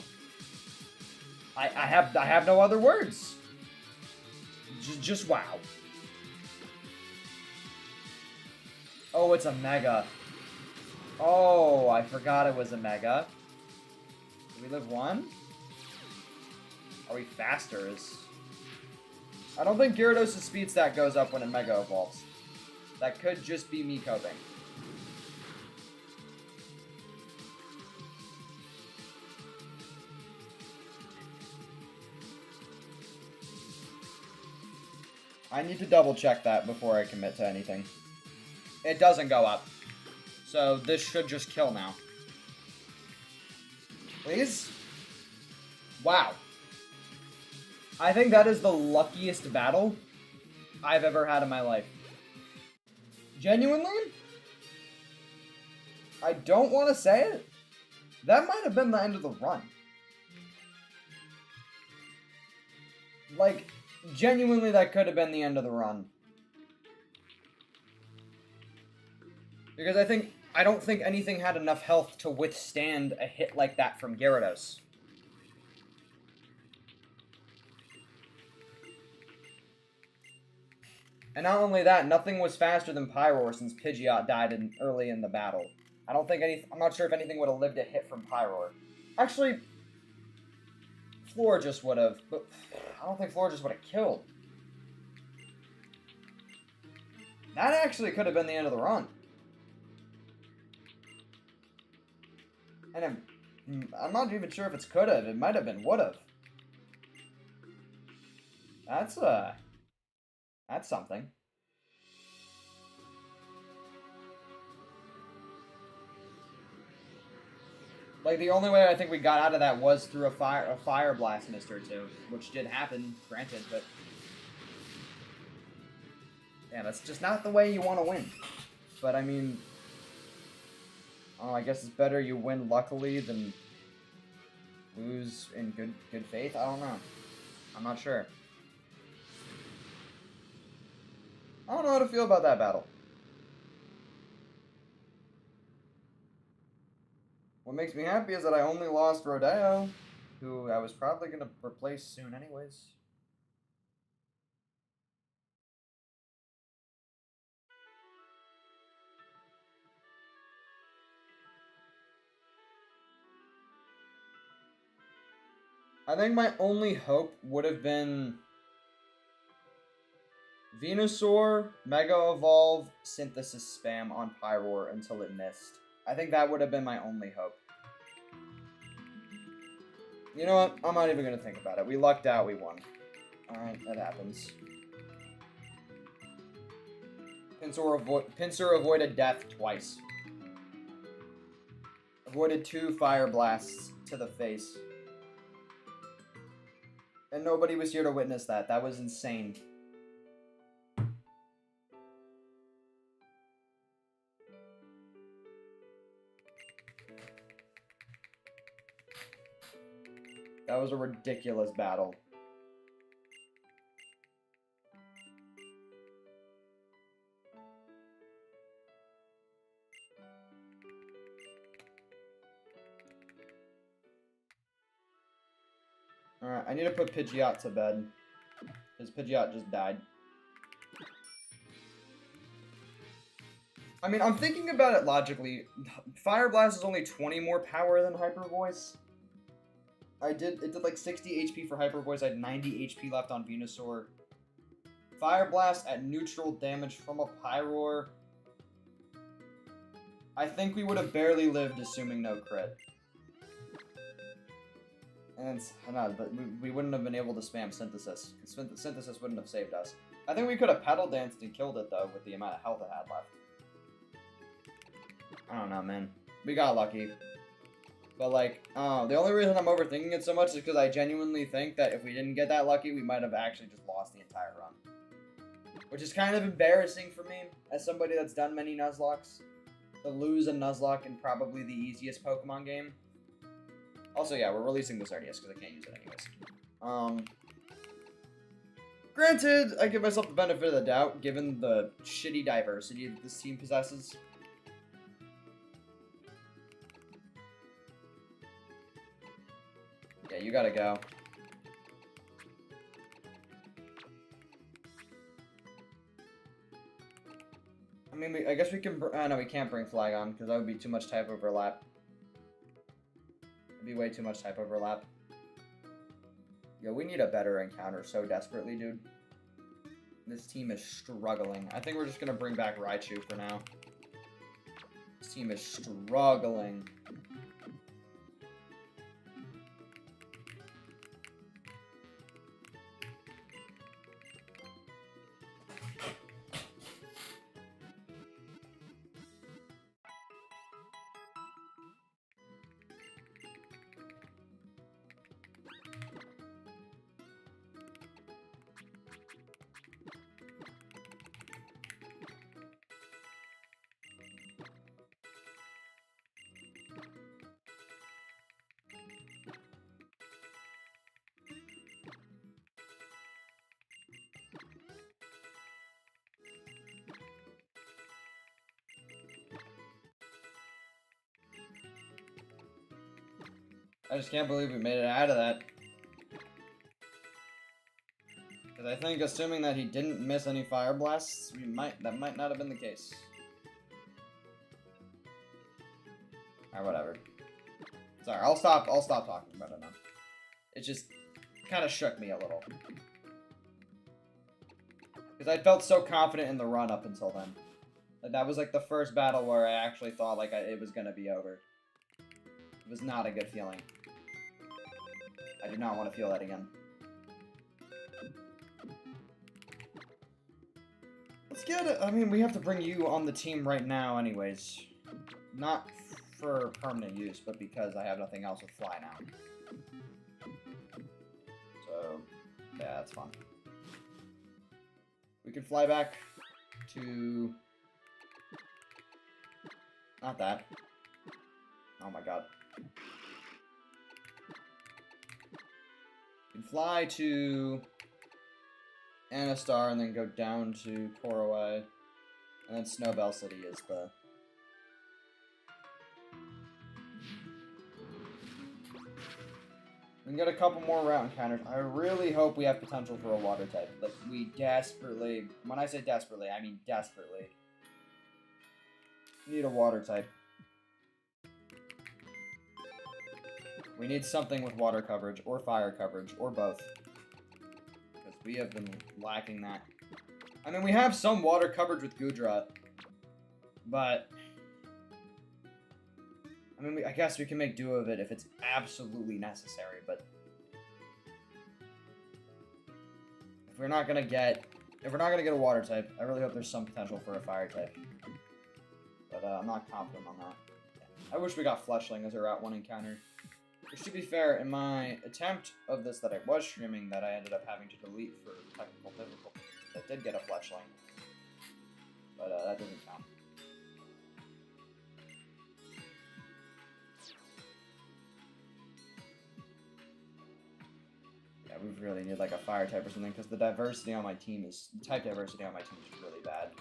I have no other words. Just wow. Oh, it's a Mega. Oh, I forgot it was a Mega. Do we live 1? Are we faster? I don't think Gyarados' speed stat goes up when it Mega Evolves. That could just be me coping. I need to double check that before I commit to anything. It doesn't go up. So this should just kill now. Please? Wow. I think that is the luckiest battle I've ever had in my life. Genuinely? I don't want to say it. That might have been the end of the run. Like, genuinely, that could have been the end of the run. Because I don't think anything had enough health to withstand a hit like that from Gyarados. And not only that, nothing was faster than Pyroar since Pidgeot died early in the battle. I'm not sure if anything would have lived a hit from Pyroar. Actually, Florges would have, but I don't think Florges would have killed. That actually could have been the end of the run. And I'm not even sure if it's could have. It might have been would have. That's something. Like, the only way I think we got out of that was through a fire blast mist or two, which did happen, granted, but yeah, that's just not the way you want to win. But I mean, oh, I guess it's better you win luckily than lose in good faith. I don't know. I'm not sure. I don't know how to feel about that battle. What makes me happy is that I only lost Rodeo, who I was probably going to replace soon anyways. I think my only hope would have been Venusaur, Mega Evolve, Synthesis spam on Pyroar until it missed. I think that would have been my only hope. You know what? I'm not even going to think about it. We lucked out, we won. Alright, that happens. Pinsir avoided death twice. Avoided 2 fire blasts to the face. And nobody was here to witness that. That was insane. That was a ridiculous battle. Alright, I need to put Pidgeot to bed. Because Pidgeot just died. I mean, I'm thinking about it logically. Fire Blast is only 20 more power than Hyper Voice. It did like 60 HP for Hyper Voice. I had 90 HP left on Venusaur. Fire Blast at neutral damage from a Pyroar. I think we would have barely lived assuming no crit. And but we wouldn't have been able to spam Synthesis. Synthesis wouldn't have saved us. I think we could have Petal Danced and killed it though with the amount of health it had left. I don't know, man. We got lucky. But, like, the only reason I'm overthinking it so much is because I genuinely think that if we didn't get that lucky, we might have actually just lost the entire run. Which is kind of embarrassing for me, as somebody that's done many Nuzlocks, to lose a Nuzlocke in probably the easiest Pokemon game. Also, yeah, we're releasing this RDS because I can't use it anyways. Granted, I give myself the benefit of the doubt, given the shitty diversity that this team possesses. Yeah, you gotta go. I mean, I guess we can... no, we can't bring Flygon, because that would be too much type overlap. It'd be way too much type overlap. Yo, we need a better encounter so desperately, dude. This team is struggling. I think we're just gonna bring back Raichu for now. This team is struggling. I just can't believe we made it out of that. Because I think, assuming that he didn't miss any fire blasts, that might not have been the case. Alright, whatever. Sorry, I'll stop talking about it now. It just kind of shook me a little. Because I felt so confident in the run up until then. Like, that was like the first battle where I actually thought like it was gonna be over. It was not a good feeling. I do not want to feel that again. Let's get it. I mean, we have to bring you on the team right now anyways. Not for permanent use, but because I have nothing else with fly now. So, yeah, that's fun. We can fly back to... Not that. Oh my god. We can fly to Anastar and then go down to Koroway. And then Snowbell City is the... We can get a couple more route encounters. I really hope we have potential for a water type. Like, we desperately... When I say desperately, I mean desperately. Need a water type. We need something with water coverage, or fire coverage, or both. Because we have been lacking that. I mean, we have some water coverage with Gudra. But... I mean, I guess we can make do of it if it's absolutely necessary, but... If we're not gonna get a water type, I really hope there's some potential for a fire type. But I'm not confident on that. I wish we got Fletchling as a Route 1 encounter. Which, to be fair, in my attempt of this that I was streaming that I ended up having to delete for technical difficulties, I did get a Fletchling. But that doesn't count. Yeah, we really need like a fire type or something, because the diversity on my team is... type diversity on my team is really bad.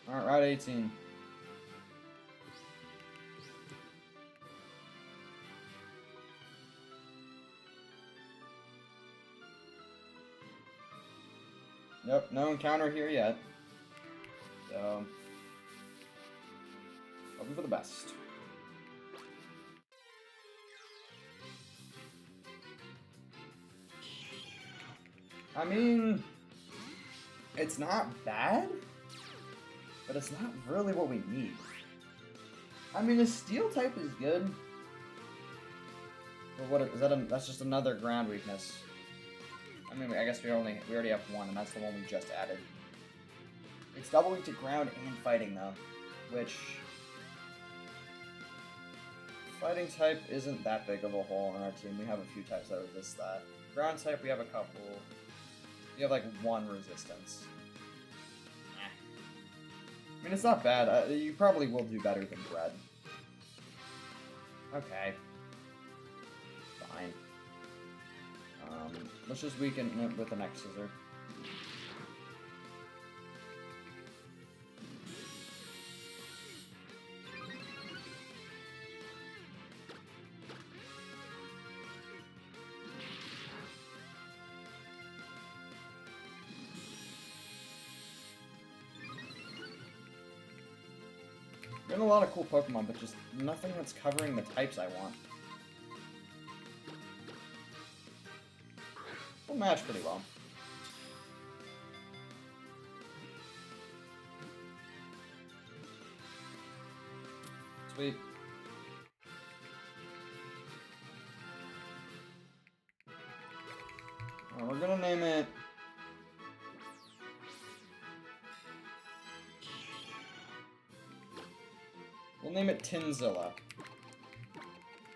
Alright, Route 18. Yep, no encounter here yet. So... hoping for the best. I mean... it's not bad? But it's not really what we need. I mean, a steel type is good. But what is that? That's just another ground weakness. I mean, I guess we already have one, and that's the one we just added. It's double weak to ground and fighting though, which fighting type isn't that big of a hole in our team. We have a few types that resist that. Ground type, we have a couple. We have like one resistance. I mean, it's not bad. You probably will do better than Bread. Okay. Fine. Let's just weaken it with the next scissor. Getting a lot of cool Pokemon, but just nothing that's covering the types I want. We'll match pretty well. Sweet. We're gonna name it... we'll name it Tinzilla.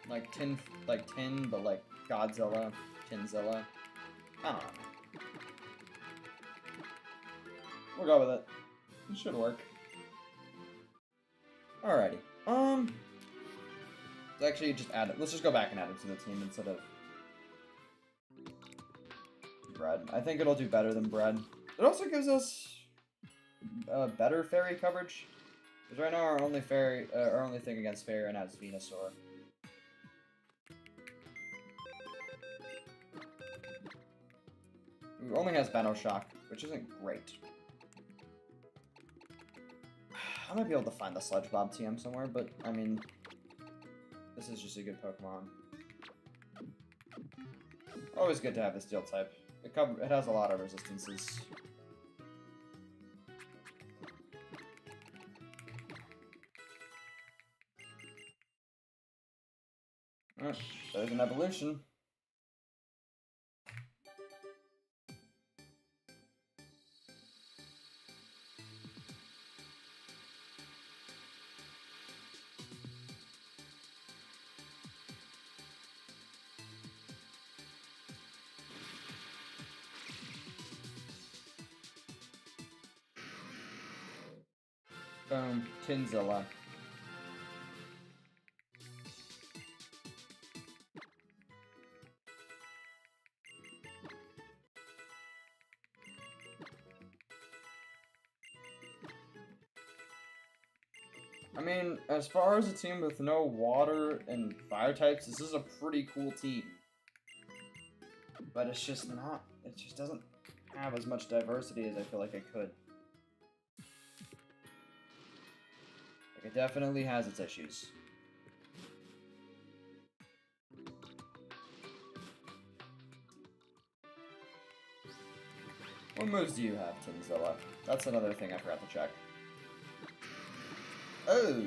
Like tin, but like Godzilla. Tinzilla. I don't know. We'll go with it. It should work. Alrighty. Let's actually just add it. Let's just go back and add it to the team instead of Bread. I think it'll do better than Bread. It also gives us better fairy coverage. Because right now our only fairy, our only thing against fairy right now is Venusaur. Who only has Battle Shock, which isn't great. I might be able to find the Sludge Bob TM somewhere, but I mean, this is just a good Pokemon. Always good to have the Steel type. It has a lot of resistances. There's an evolution. Boom, Tinzilla. I mean, as far as a team with no water and fire types, this is a pretty cool team. But it's just not, it just doesn't have as much diversity as I feel like it could. Like, it definitely has its issues. What moves do you have, Tinzilla? That's another thing I forgot to check. Oh!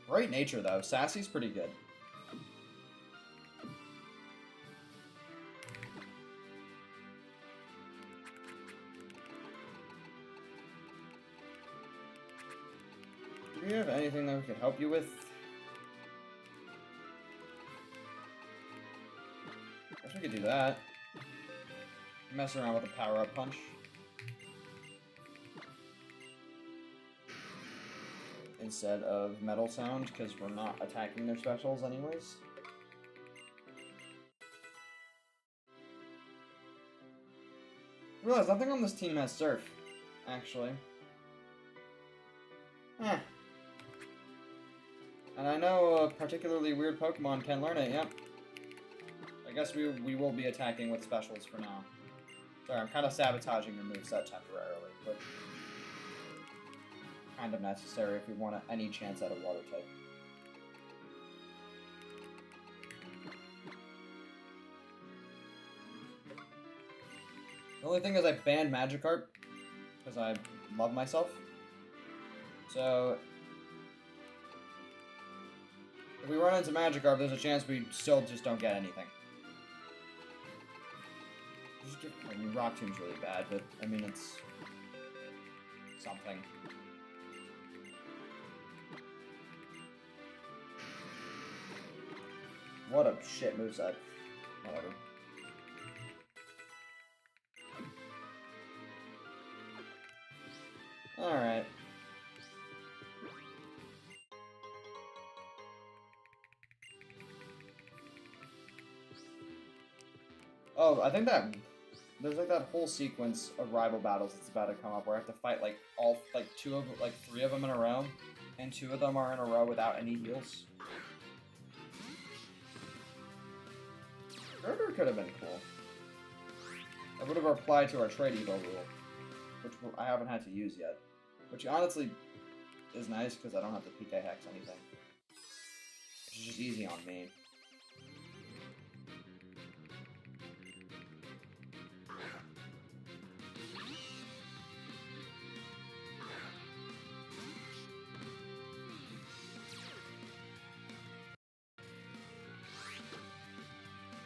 Great nature, though. Sassy's pretty good. Do you have anything that we could help you with? I guess we could do that. Mess around with a power-up punch. Instead of Metal Sound, because we're not attacking their specials anyways. I realize nothing on this team has Surf, actually. Eh. And I know a particularly weird Pokemon can learn it, yep. I guess we will be attacking with specials for now. Sorry, I'm kind of sabotaging your moveset temporarily, but kind of necessary if we want any chance at a water type. The only thing is I banned Magikarp because I love myself. So if we run into Magikarp, there's a chance we still just don't get anything. I mean, Rock Tomb's really bad, but I mean, it's something. What a shit moveset. Whatever. Alright. Oh, I think that there's like that whole sequence of rival battles that's about to come up where I have to fight like three of them in a row, and 2 of them are in a row without any heals. Murder could have been cool. That would have applied to our trade evo rule, which I haven't had to use yet. Which honestly is nice because I don't have to PK Hex anything. Which is just easy on me.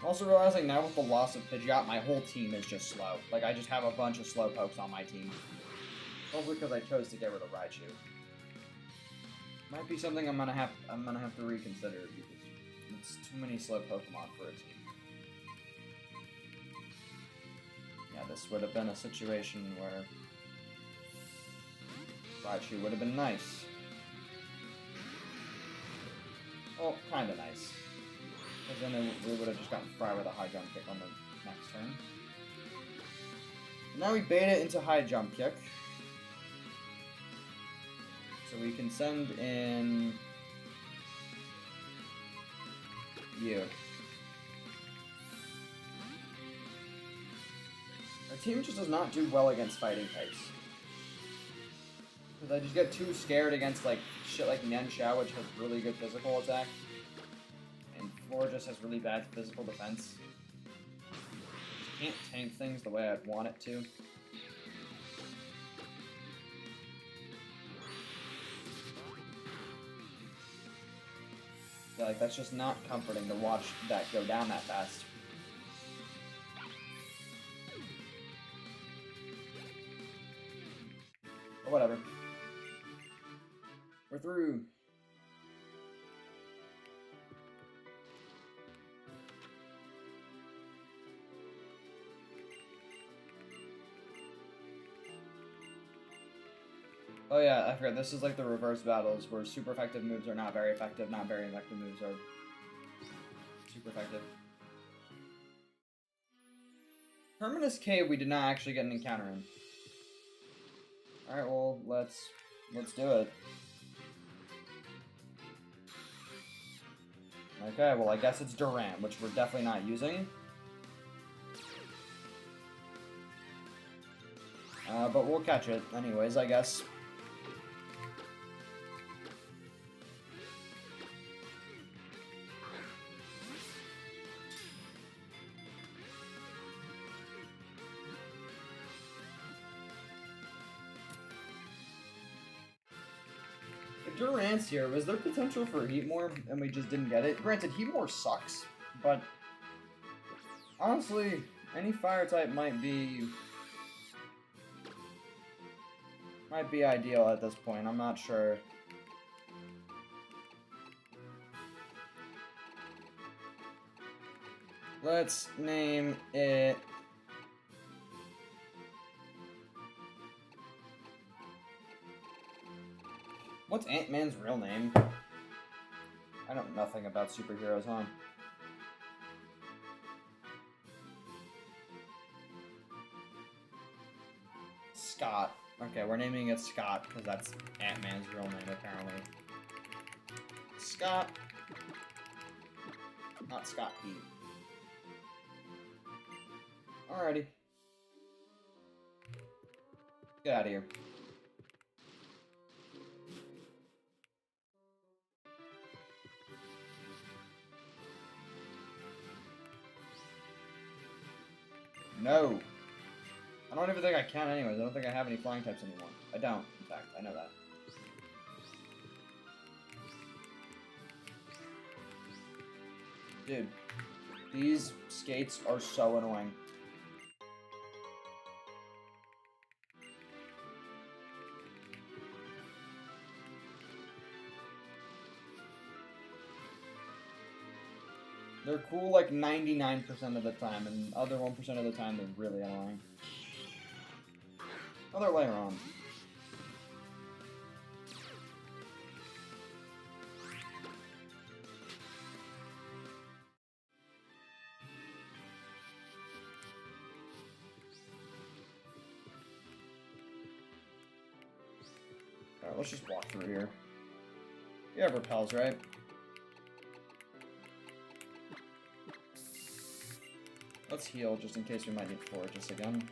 I'm also realizing now with the loss of Pidgeot, my whole team is just slow. Like, I just have a bunch of slow pokes on my team. Mostly because I chose to get rid of Raichu. Might be something I'm gonna have to reconsider because it's too many slow Pokemon for a team. Yeah, this would have been a situation where Raichu would have been nice. Well, kinda nice. Because then we would have just gotten fried with a high jump kick on the next turn. Now we bait it into high jump kick. So we can send in you. Our team just does not do well against fighting types. Because I just get too scared against like shit like Nensha, which has really good physical attack. And Floor just has really bad physical defense. Can't tank things the way I'd want it to. Yeah, like that's just not comforting to watch that go down that fast. But whatever. We're through. Oh yeah, I forgot. This is like the reverse battles where super effective moves are not very effective, not very effective moves are super effective. Terminus Cave we did not actually get an encounter in. Alright, well, let's do it. Okay, well I guess it's Durant, which we're definitely not using. But we'll catch it anyways, I guess. Durant's here. Was there potential for Heatmore and we just didn't get it? Granted, Heatmore sucks, but honestly, any fire type might be ideal at this point. I'm not sure. Let's name it what's Ant-Man's real name? I know nothing about superheroes, huh? Scott. Okay, we're naming it Scott because that's Ant-Man's real name, apparently. Scott. Not Scott P. Alrighty. Get out of here. No. I don't even think I can anyways. I don't think I have any flying types anymore. I don't, in fact. I know that. Dude. These skates are so annoying. They're cool like 99% of the time, and the other 1% of the time they're really annoying. Another layer on. Alright, let's just walk through here. You have repels, right? Let's heal just in case we might need Fortress again.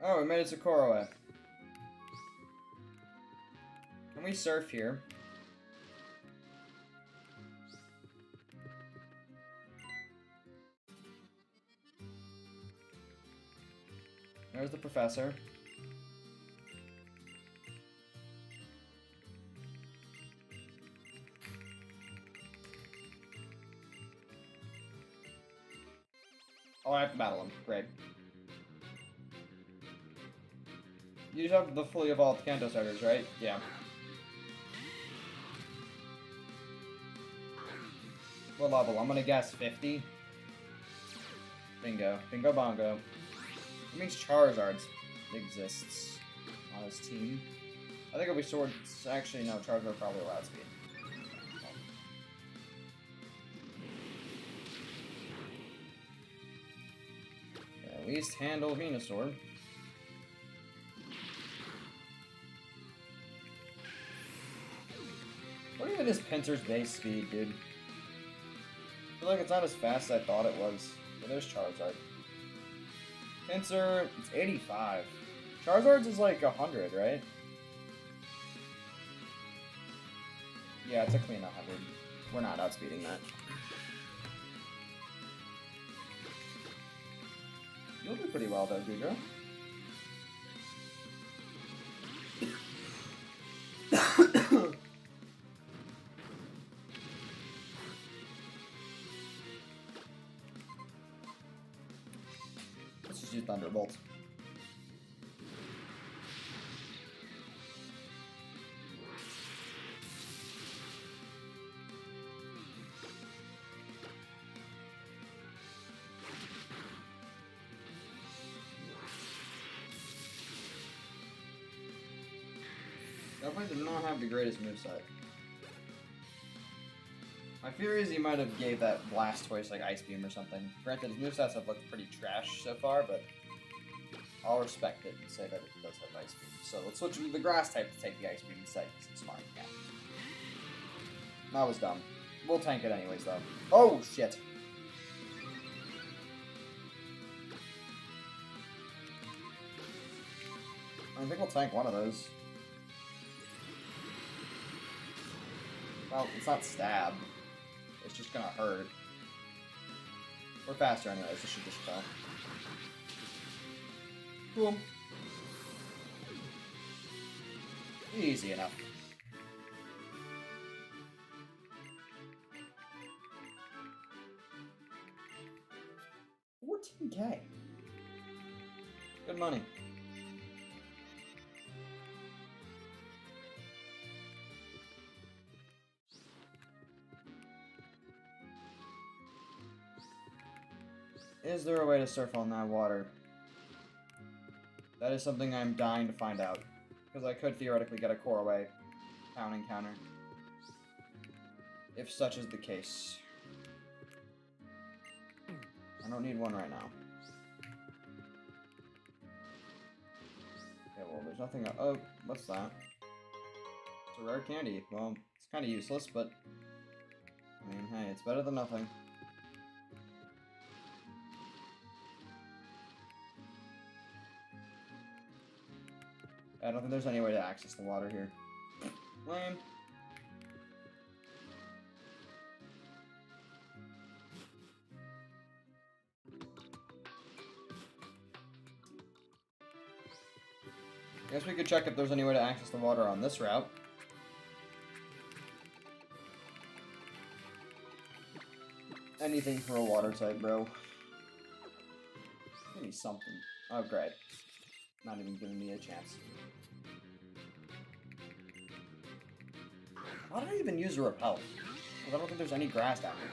Oh, we made it to Koroe. Can we surf here? There's the professor. Oh, I have to battle him. Great. You just have the fully evolved Kanto starters, right? Yeah. What level? I'm gonna guess 50. Bingo. Bingo bongo. It means Charizard exists on his team. I think if we sword... Actually, no, Charizard probably allowed speed. At least handle Venusaur. What even is Pinsir's base speed, dude? I feel like it's not as fast as I thought it was. But there's Charizard. Pinsir, it's 85. Charizard's is like 100, right? Yeah, it's a clean 100. We're not outspeeding that. You'll do pretty well though, Goodra. Let's just use Thunderbolt. Definitely did not have the greatest moveset. My fear is he might have gave that Blastoise like Ice Beam or something. Granted, his movesets have looked pretty trash so far, but I'll respect it and say that it does have Ice Beam. So let's switch to the Grass type to take the Ice Beam instead, because it's smart. Yeah. That was dumb. We'll tank it anyways, though. Oh, shit. I think we'll tank one of those. Well, it's not stab. It's just gonna hurt. We're faster anyways, this should just kill. Cool. Easy enough. $14K. Good money. Is there a way to surf on that water? That is something I'm dying to find out. Because I could theoretically get a core away pounding counter. If such is the case. I don't need one right now. Okay, well, there's nothing... Oh, what's that? It's a rare candy. Well, it's kind of useless, but... I mean, hey, it's better than nothing. I don't think there's any way to access the water here. Lame. Guess we could check if there's any way to access the water on this route. Anything for a water type, bro. Give me something. Oh, great. Not even giving me a chance. Why did I even use a repel? Because I don't think there's any grass down here.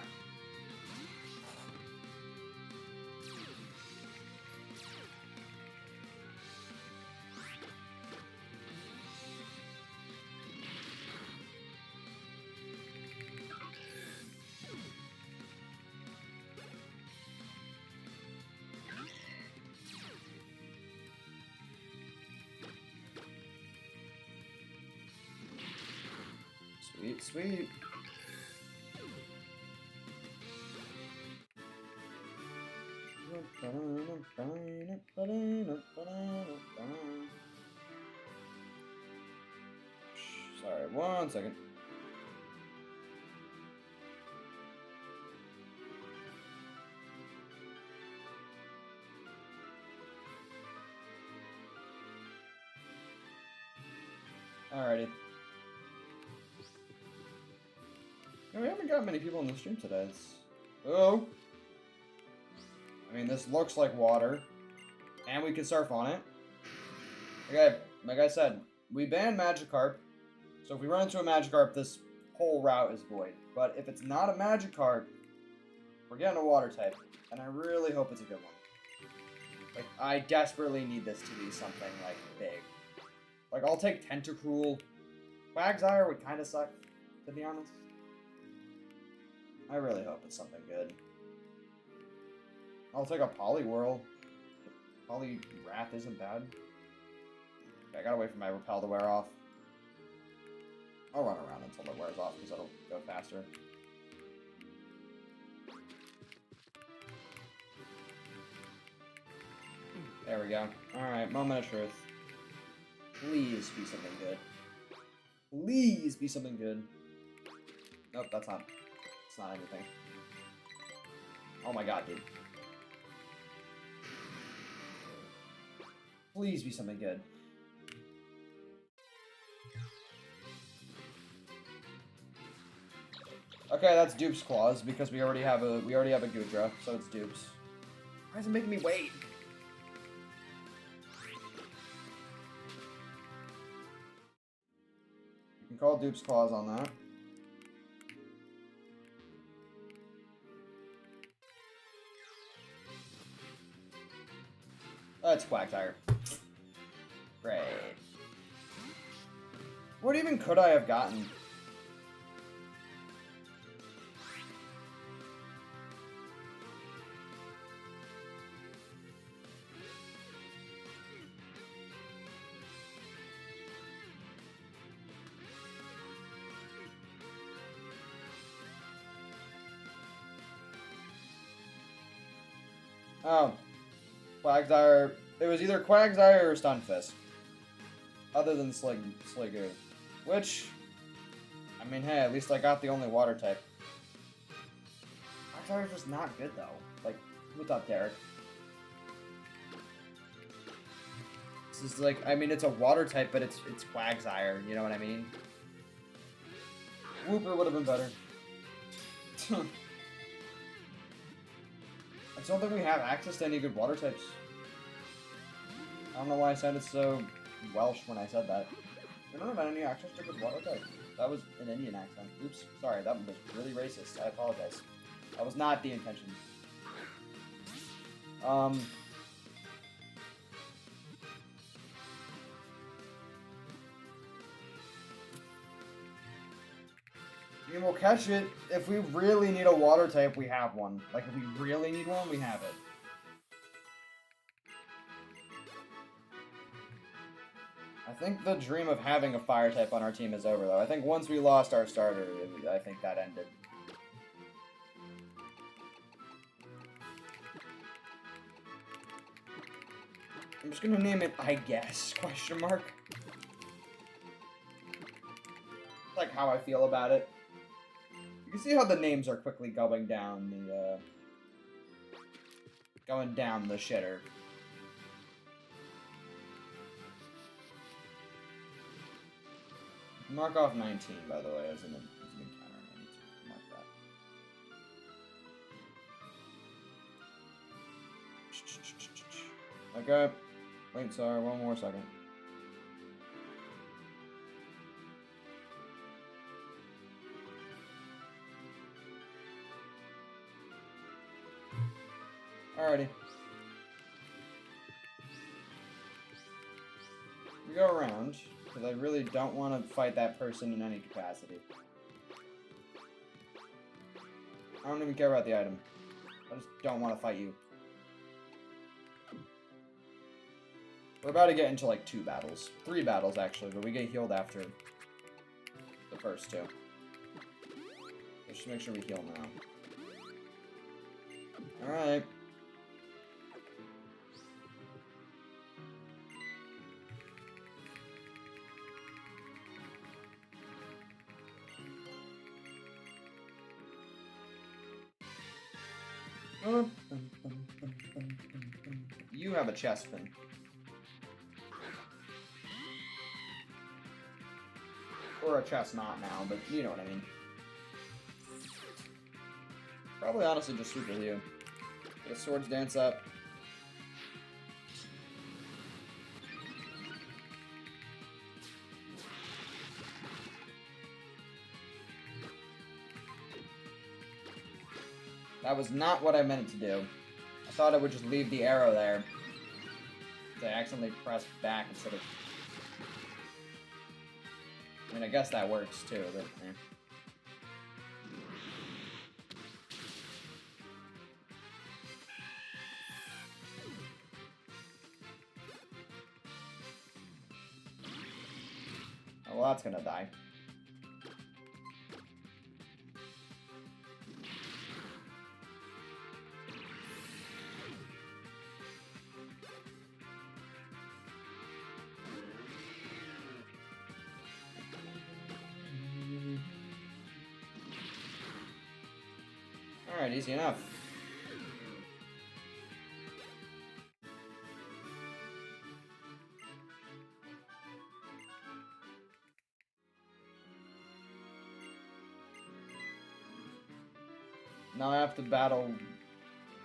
Sweet, sweet. Sorry, 1 second. Alrighty. We haven't got many people in the stream today. Oh. I mean, this looks like water. And we can surf on it. Okay, like I said, we banned Magikarp. So if we run into a Magikarp, this whole route is void. But if it's not a Magikarp, we're getting a water type. And I really hope it's a good one. Like, I desperately need this to be something, like, big. Like, I'll take Tentacruel. Quagsire would kind of suck, to be honest. I really hope it's something good. I'll take a Poliwhirl. Poliwrath isn't bad. Okay, I gotta wait for my Repel to wear off. I'll run around until it wears off, because it'll go faster. There we go. Alright, moment of truth. Please be something good. Please be something good. Nope, that's not... It's not anything. Oh my god, dude. Please be something good. Okay, that's Dupe's Claws, because we already have a Goodra, so it's Dupe's. Why is it making me wait? You can call Dupe's Claws on that. That's Quagsire. Great. What even could I have gotten? Oh. Quagsire. It was either Quagsire or Stunfisk. Other than Sliggoo. Which, I mean, hey, at least I got the only water type. Quagsire's just not good, though. Like, what's up, Derek? This is like, I mean, it's a water type, but it's Quagsire, you know what I mean? Wooper would have been better. I just don't think we have access to any good water types. I don't know why I sounded so Welsh when I said that. We don't have any access to good water types. That was an Indian accent. Oops, sorry, that was really racist. I apologize. That was not the intention. I mean, we'll catch it. If we really need a water type, we have one. Like, if we really need one, we have it. I think the dream of having a fire type on our team is over, though. I think once we lost our starter, I think that ended. I'm just gonna name it, I guess, question mark. Like how I feel about it. You can see how the names are quickly going down the shitter. Mark off 19, by the way, as an encounter. I need to mark that. Okay. Wait, sorry, one more second. Alrighty. We go around, because I really don't want to fight that person in any capacity. I don't even care about the item. I just don't want to fight you. We're about to get into like 2 battles. 3 battles, actually, but we get healed after the first 2. Let's just make sure we heal now. Alright. You have a chest pin. Or a chest knot now, but you know what I mean. Probably honestly just Super Heal. Get a Swords Dance up. That was not what I meant it to do. I thought I would just leave the arrow there. I accidentally pressed back instead of I mean, I guess that works too, but eh. Oh, well, that's gonna die. Alright, easy enough. Now I have to battle,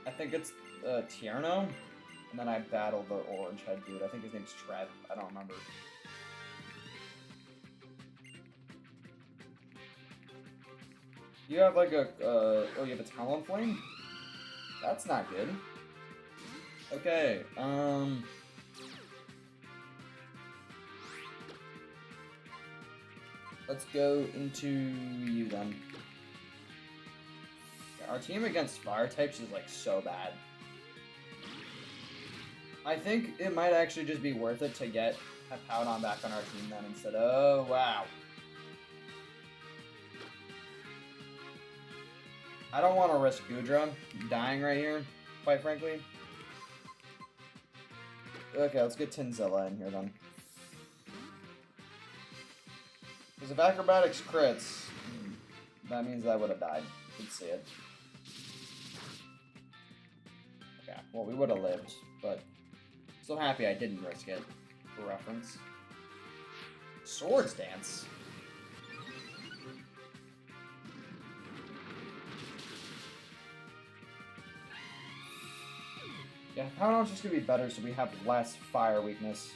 I think it's Tierno, and then I battle the orange head dude. I think his name's Trev. I don't remember. You have like a, oh, you have a Talonflame? That's not good. Okay, let's go into you then. Yeah, our team against fire types is like so bad. I think it might actually just be worth it to get a Powdon back on our team then instead. Oh, wow. I don't want to risk Goodra dying right here, quite frankly. Okay, let's get Tinzilla in here then. Because if Acrobatics crits, that means I would have died. You'd see it. Okay, well, we would have lived, but still happy I didn't risk it, for reference. Swords Dance? Yeah, Powdon's just gonna be better so we have less fire weakness.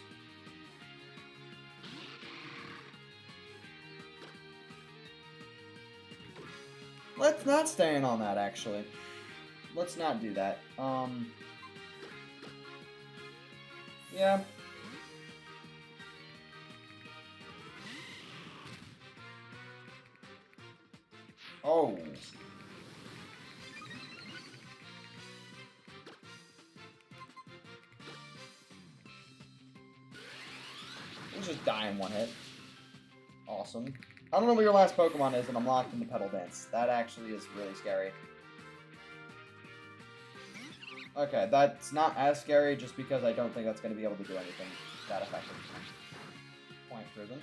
Let's not stay in on that, actually. Let's not do that. Yeah. Oh. We'll just die in one hit. Awesome. I don't know what your last Pokemon is, and I'm locked into Petal Dance. That actually is really scary. Okay, that's not as scary just because I don't think that's going to be able to do anything that effective. Point proven.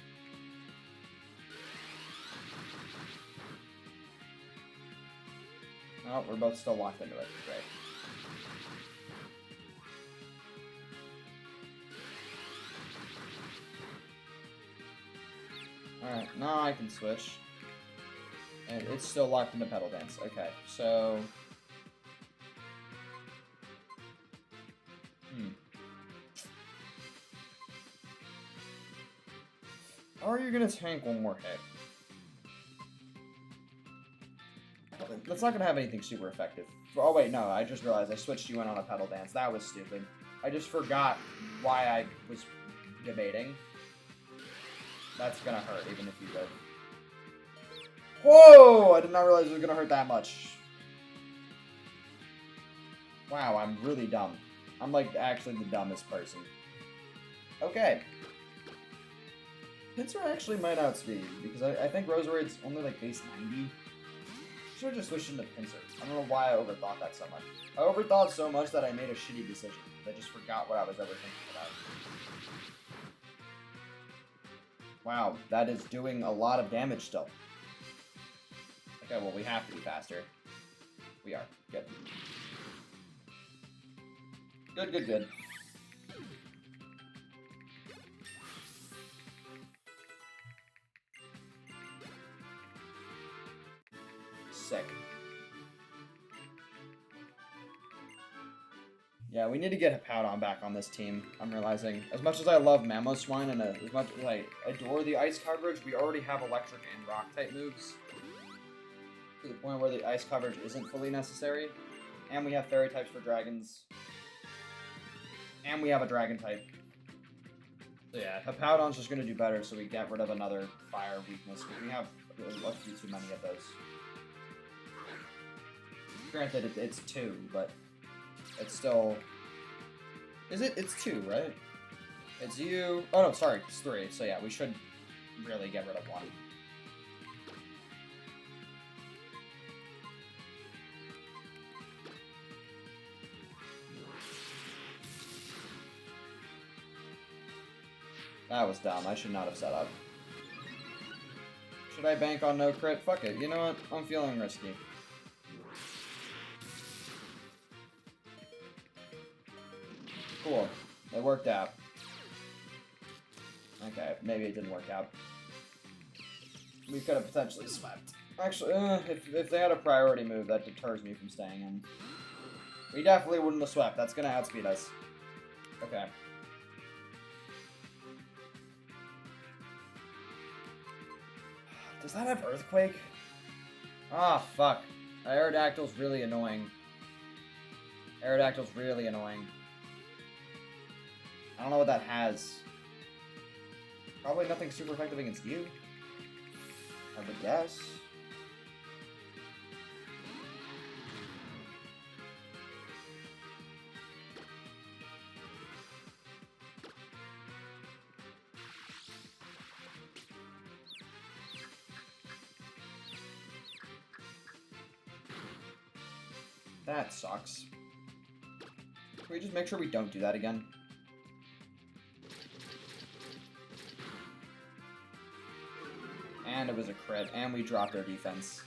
Oh, we're both still locked into it. Great. Alright, now I can switch. And it's still locked into Petal Dance. Okay, so... How are you gonna tank one more hit? That's not gonna have anything super effective. Oh wait, no, I just realized I switched you in on a Petal Dance. That was stupid. I just forgot why I was debating. That's gonna hurt, even if you live. Whoa! I did not realize it was gonna hurt that much. Wow, I'm really dumb. I'm like actually the dumbest person. Okay. Pinsir actually might outspeed, because I think Roseraide's only like base 90. Should have just switched into Pinsir. I don't know why I overthought that so much. I overthought so much that I made a shitty decision. I just forgot what I was ever thinking about. Wow, that is doing a lot of damage still. Okay, well, we have to be faster. We are. Good. Good, good, good. Sick. Yeah, we need to get a Powdon back on this team, I'm realizing. As much as I love Mamoswine and as much as I adore the ice coverage, we already have electric and rock type moves. To the point where the ice coverage isn't fully necessary. And we have fairy types for dragons. And we have a dragon type. So yeah, Hippowdon's just gonna do better, so we get rid of another fire weakness. We have a few too many of those. Granted, it's 2, but it's still... Is it? It's 2, right? It's you... Oh no, sorry, it's 3. So yeah, we should really get rid of 1. That was dumb. I should not have set up. Should I bank on no crit? Fuck it. You know what? I'm feeling risky. Cool. It worked out. Okay, maybe it didn't work out. We could have potentially swept. Actually, if they had a priority move, that deters me from staying in. We definitely wouldn't have swept. That's gonna outspeed us. Okay. Does that have Earthquake? Ah, fuck. Aerodactyl's really annoying. Aerodactyl's really annoying. I don't know what that has. Probably nothing super effective against you. I would guess. That sucks. Can we just make sure we don't do that again? And it was a crit, and we dropped our defense.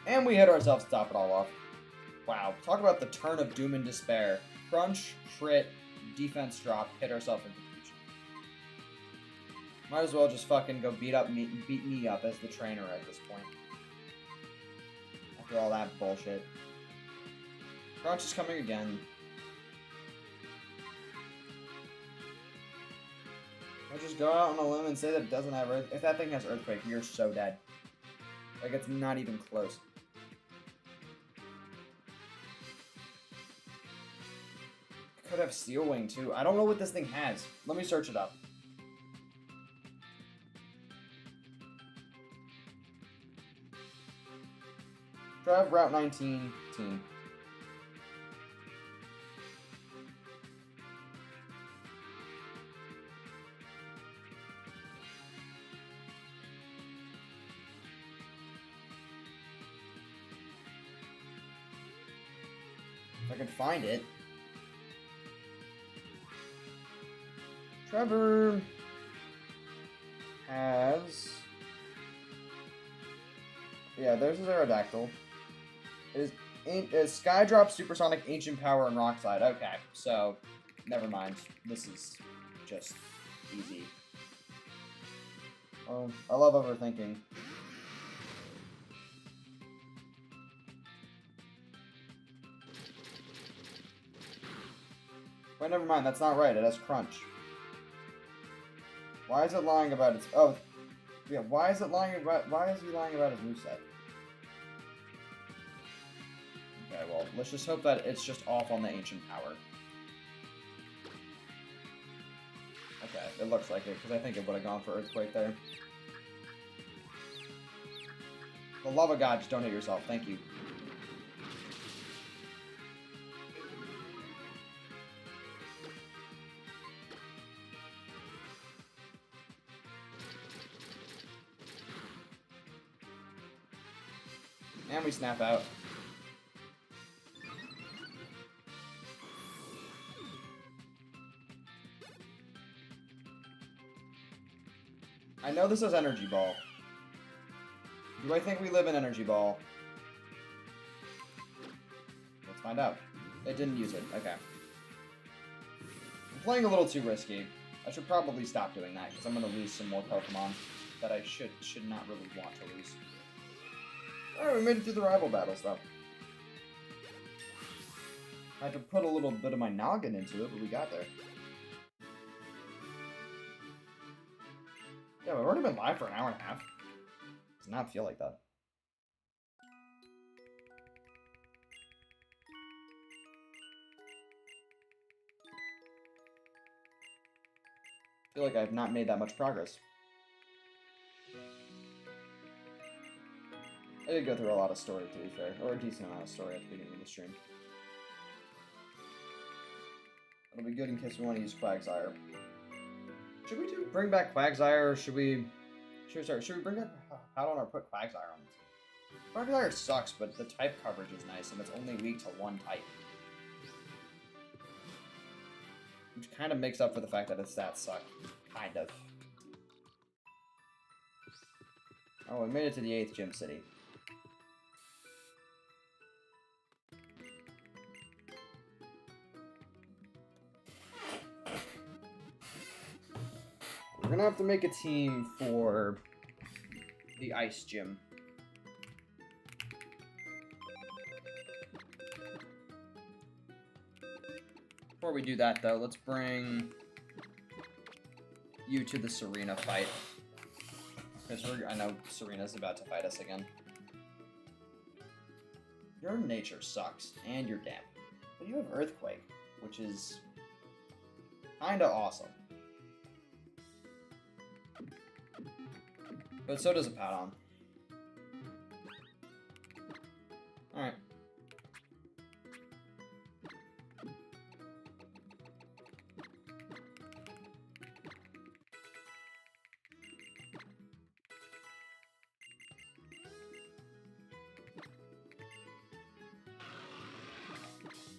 And we hit ourselves to top it all off. Wow, talk about the turn of doom and despair. Crunch, crit, defense drop, hit ourselves into the future. Might as well just fucking go beat me up as the trainer at this point. After all that bullshit. Crunch is coming again. I'll just go out on a limb and say that it doesn't have Earth. If that thing has Earthquake, you're so dead. Like, it's not even close. Could have Steel Wing, too. I don't know what this thing has. Let me search it up. Drive Route 19, team. If I can find it. Trevor has... Yeah, there's his Aerodactyl. It is Skydrop, Supersonic, Ancient Power, and Rock Slide. Okay, so never mind. This is just easy. Oh, I love overthinking. Wait, never mind. That's not right. It has Crunch. Why is it lying about its... Oh, yeah. Why is it lying about... Why is he lying about his moveset? Okay, well, let's just hope that it's just off on the Ancient Power. Okay, it looks like it, because I think it would have gone for Earthquake there. For the love of God, just don't hit yourself. Thank you. And we snap out. I know this is Energy Ball. Do I think we live in Energy Ball? Let's find out. It didn't use it. Okay. I'm playing a little too risky. I should probably stop doing that, because I'm going to lose some more Pokemon that I should not really want to lose. Alright, we made it through the rival battles, though. I had to put a little bit of my noggin into it, but we got there. Yeah, we've already been live for an hour and a half. Does not feel like that. feel like I've not made that much progress. I did go through a lot of story, to be fair, or a decent amount of story at the beginning of the stream. It'll be good in case we want to use Quagsire. Should we bring back Quagsire, or should we bring back Powdon or put Quagsire on the team? Quagsire sucks, but the type coverage is nice, and it's only weak to one type. Which kind of makes up for the fact that its stats suck. Kind of. Oh, we made it to the 8th gym city. We're gonna have to make a team for the ice gym. Before we do that, though, let's bring you to the Serena fight. Because I know Serena's about to fight us again. Your nature sucks, and you're damp. But you have Earthquake, which is kinda awesome. But so does a Powdon. Alright.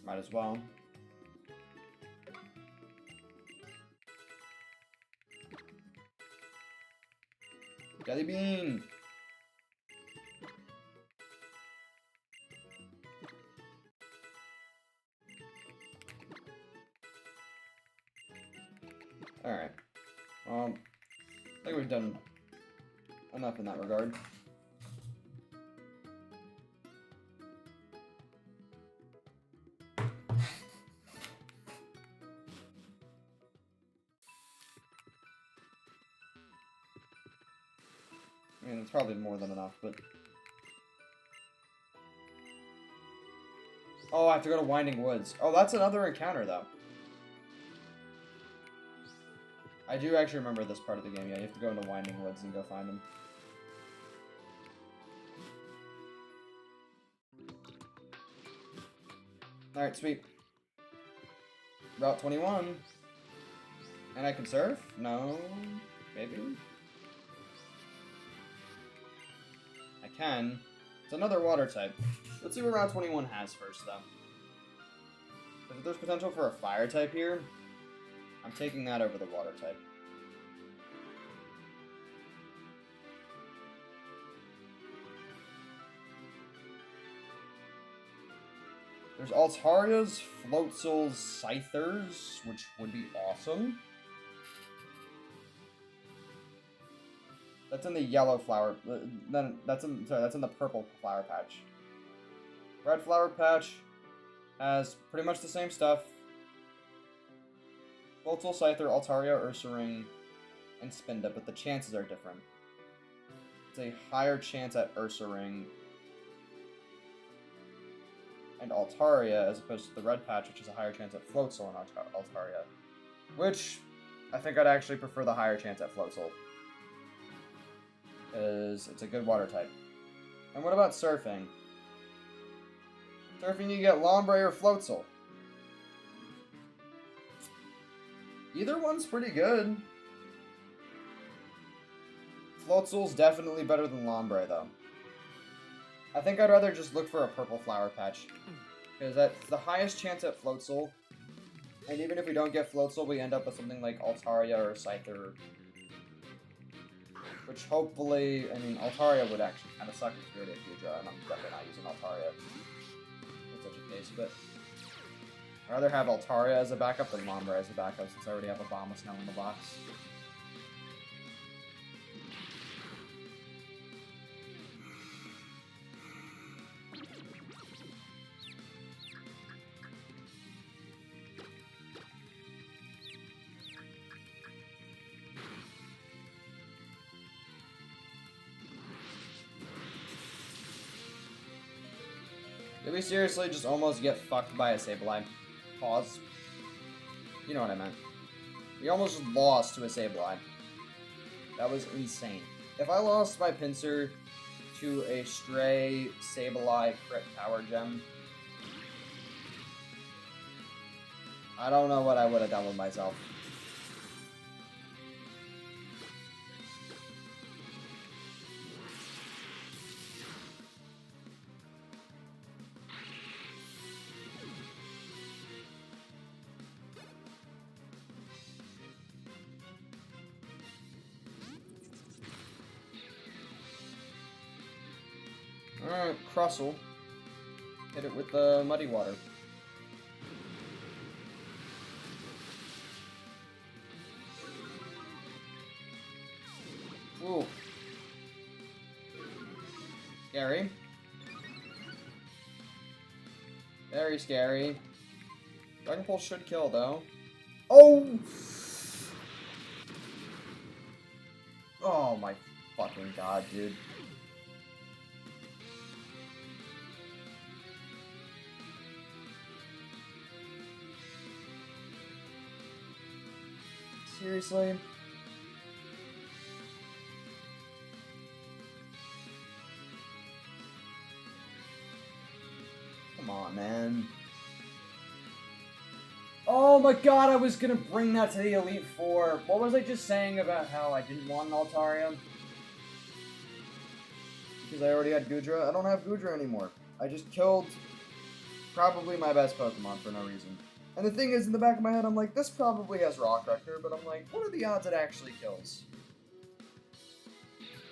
Might as well. Jelly bean! Alright. I think we've done enough in that regard. I mean, it's probably more than enough, but... Oh, I have to go to Winding Woods. Oh, that's another encounter, though. I do actually remember this part of the game. Yeah, you have to go into Winding Woods and go find him. Alright, sweet. Route 21. And I can surf? No? Maybe? I can. It's another water type. Let's see what Route 21 has first, though. If there's potential for a fire type here, I'm taking that over the water type. There's Altaria's, Floatzel's, Scythers, which would be awesome. That's in the yellow flower. Then that's in the purple flower patch. Red flower patch has pretty much the same stuff. Floatzel, Scyther, Altaria, Ursaring, and Spinda, but the chances are different. It's a higher chance at Ursaring and Altaria as opposed to the red patch, which is a higher chance at Floatzel and Altaria. Which, I think I'd actually prefer the higher chance at Floatzel. Because it's a good water type. And what about surfing? Surfing, you get Lombre or Floatzel. Either one's pretty good. Floatzel's definitely better than Lombre, though. I think I'd rather just look for a purple flower patch. Because that's the highest chance at Floatzel. And even if we don't get Floatzel, we end up with something like Altaria or Scyther. Which hopefully, I mean, Altaria would actually kind of suck if we were to Hydra, and I'm definitely not using Altaria in such a case, but I'd rather have Altaria as a backup than Lombre as a backup, since I already have a Abomasnow in the box. Did we seriously just almost get fucked by a Sableye? Pause. You know what I meant. We almost lost to a Sableye. That was insane. If I lost my Pinsir to a stray Sableye crit power gem, I don't know what I would have done with myself. Alright, Crustle. Hit it with the muddy water. Ooh. Scary. Very scary. Dragon Pulse should kill, though. Oh! Oh my fucking god, dude. Seriously? Come on, man. Oh my god, I was gonna bring that to the Elite Four. What was I just saying about how I didn't want an Altaria? Because I already had Goodra? I don't have Goodra anymore. I just killed probably my best Pokemon for no reason. And the thing is, in the back of my head, I'm like, this probably has Rock Wrecker, but I'm like, what are the odds it actually kills?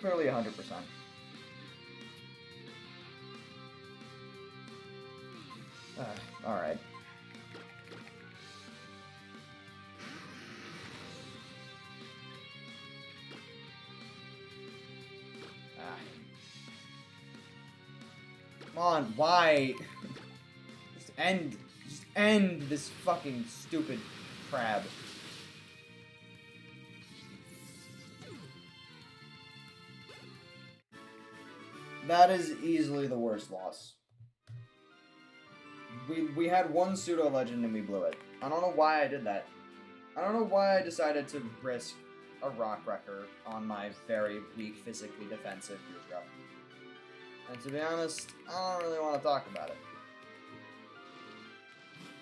Clearly 100%. Alright. Come on, why? Just end this fucking stupid crab. That is easily the worst loss. We had one pseudo legend and we blew it. I don't know why I did that. I don't know why I decided to risk a Rock Wrecker on my very weak, physically defensive Goodra. And to be honest, I don't really want to talk about it.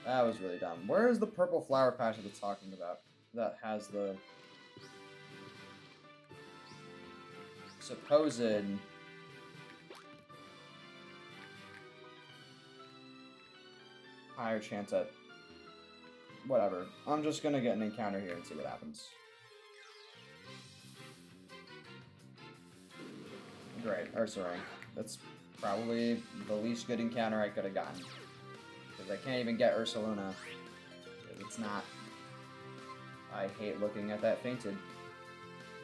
That was really dumb. Where is the purple flower patch that it's talking about? That has the supposed higher chance at whatever. I'm just gonna get an encounter here and see what happens. Great, Ursaring. That's probably the least good encounter I could have gotten. Because I can't even get Ursaluna. Because it's not. I hate looking at that fainted.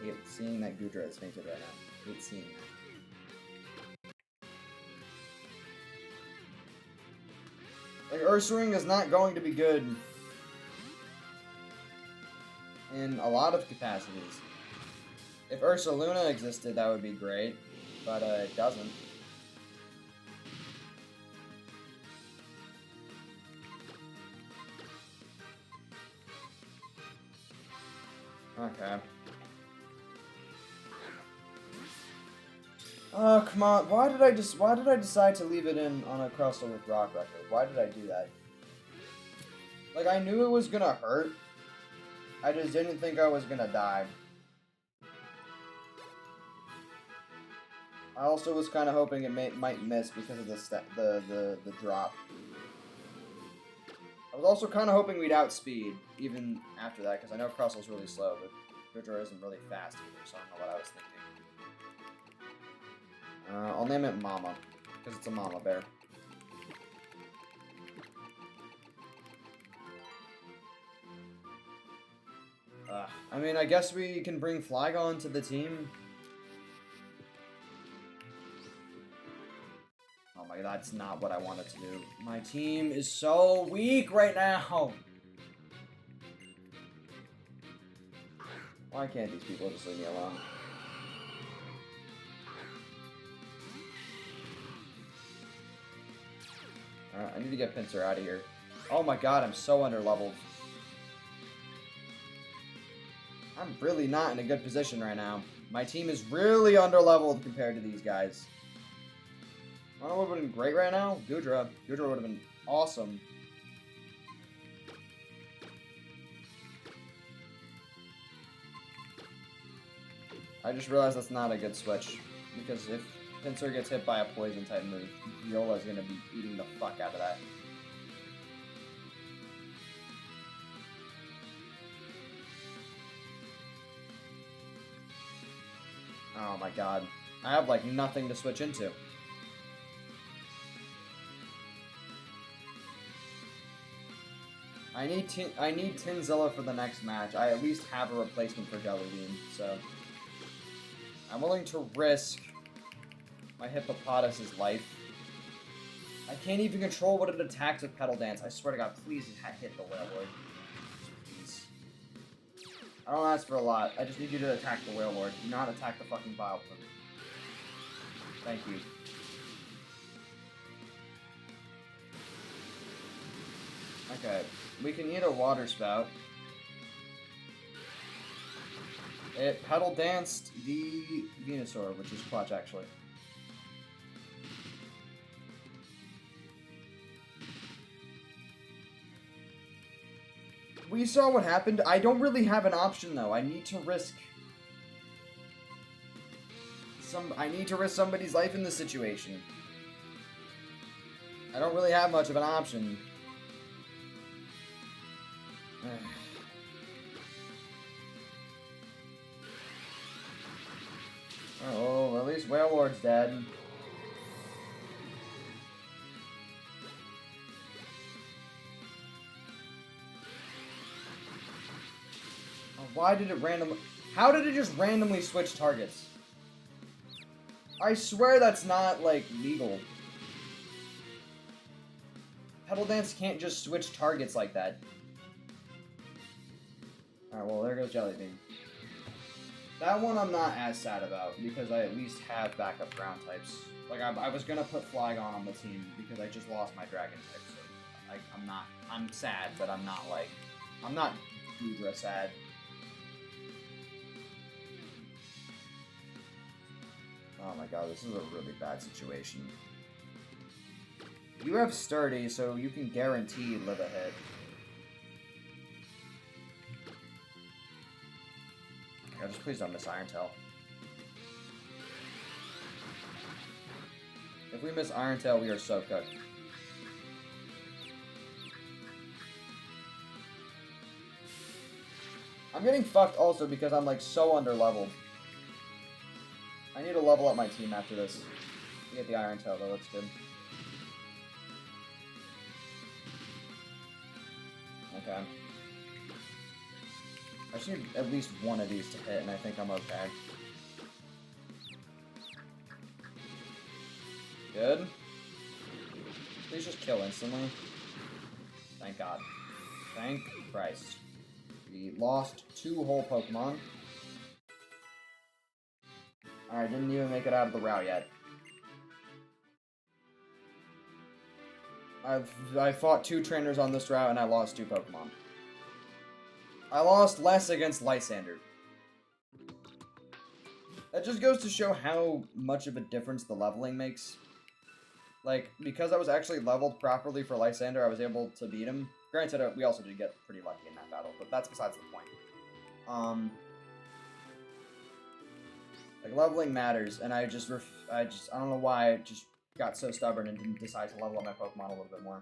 I hate seeing that Goodra is fainted right now. I hate seeing that. Like, Ursaring is not going to be good in a lot of capacities. If Ursaluna existed, that would be great. But it doesn't. Okay. Oh, come on. Why did I decide to leave it in on a Crustle with Rock Wrecker? Why did I do that? Like, I knew it was gonna hurt. I just didn't think I was gonna die. I also was kind of hoping it might miss because of the drop. I was also kind of hoping we'd outspeed, even after that, because I know Crustle's really slow, but Goodra isn't really fast either, so I don't know what I was thinking. I'll name it Mama, because it's a mama bear. I mean, I guess we can bring Flygon to the team. Oh my god, that's not what I wanted to do. My team is so weak right now! Why can't these people just leave me alone? Alright, I need to get Pinsir out of here. Oh my god, I'm so underleveled. I'm really not in a good position right now. My team is really underleveled compared to these guys. I don't know what would have been great right now? Gudra. Gudra would have been awesome. I just realized that's not a good switch. Because if Pinsir gets hit by a poison type move, Viola's gonna be eating the fuck out of that. Oh my god. I have like nothing to switch into. I need Tinzilla for the next match. I at least have a replacement for Jellybean, so I'm willing to risk my Hippopotas's life. I can't even control what it attacks with Petal Dance. I swear to God, please hit the Whale Lord. Please. I don't ask for a lot. I just need you to attack the Whale Lord. Do not attack the fucking Vileplume. Thank you. Okay, we can eat a Water Spout. It Petal Danced the Venusaur, which is clutch, actually. We saw what happened. I don't really have an option, though. I need to risk... I need to risk somebody's life in this situation. I don't really have much of an option. Oh, at least Whale Lord's dead. Oh, why did it randomly... How did it just randomly switch targets? I swear that's not, like, legal. Petal Dance can't just switch targets like that. Alright, well, there goes Jellybean. That one I'm not as sad about, because I at least have backup ground types. Like, I was gonna put Flygon on the team, because I just lost my Dragon type, so... I'm sad, but I'm not, like... I'm not Gudra sad. Oh my god, this is a really bad situation. You have Sturdy, so you can guarantee live a hit. God, just please don't miss Iron Tail. If we miss Iron Tail, we are so cooked. I'm getting fucked also because I'm like so underleveled. I need to level up my team after this. To get the Iron Tail, though, looks good. Okay. I just need at least one of these to hit, and I think I'm okay. Good. Please just kill instantly. Thank God. Thank Christ. We lost 2 whole Pokemon. Alright, didn't even make it out of the route yet. I fought 2 trainers on this route and I lost 2 Pokemon. I lost less against Lysander. That just goes to show how much of a difference the leveling makes. Like, because I was actually leveled properly for Lysander, I was able to beat him. Granted, we also did get pretty lucky in that battle, but that's besides the point. Like, leveling matters, and I don't know why I just got so stubborn and didn't decide to level up my Pokemon a little bit more.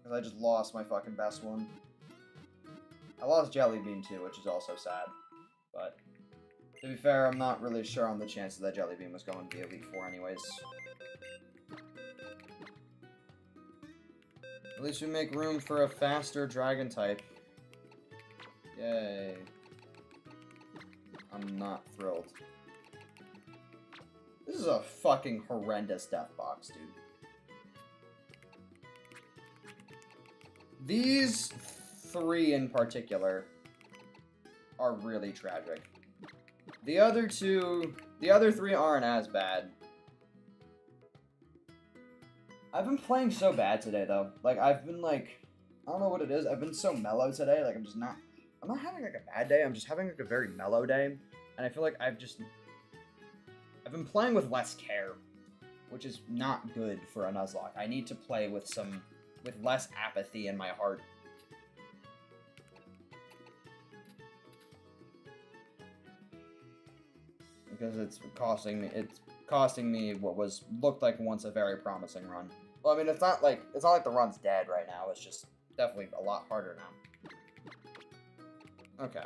Because I just lost my fucking best one. I lost Jellybean too, which is also sad. But, to be fair, I'm not really sure on the chances that Jellybean was going to be Elite Four anyways. At least we make room for a faster Dragon type. Yay. I'm not thrilled. This is a fucking horrendous death box, dude. These 3 in particular are really tragic. The other 3 aren't as bad. I've been playing so bad today, though. Like, I've been, like, I don't know what it is. I've been so mellow today. Like, I'm I'm not having like a bad day. I'm just having like a very mellow day, and I feel like I've been playing with less care, which is not good for a nuzlocke. I need to play with less apathy in my heart. Because it's costing me what looked like once a very promising run. Well, I mean, it's not like the run's dead right now. It's just definitely a lot harder now. Okay.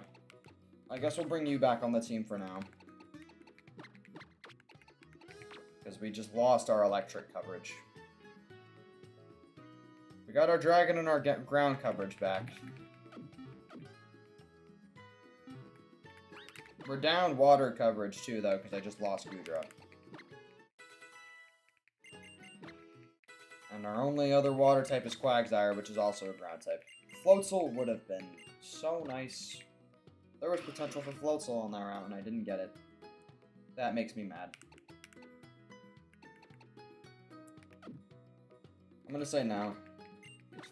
I guess we'll bring you back on the team for now. Because we just lost our electric coverage. We got our dragon and our ground coverage back. We're down water coverage too, though, because I just lost Gudra. And our only other water type is Quagsire, which is also a ground type. Floatzel would have been so nice. There was potential for Floatzel on that route, and I didn't get it. That makes me mad. I'm gonna say no.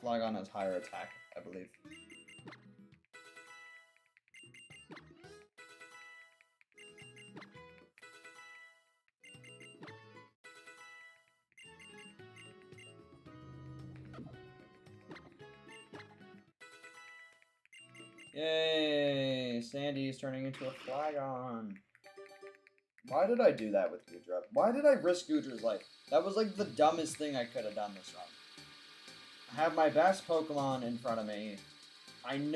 Flygon has higher attack, I believe. Yay! Sandy's turning into a Flygon. Why did I do that with Gudra? Why did I risk Gudra's life? That was like the dumbest thing I could have done this run. I have my best Pokemon in front of me. I'm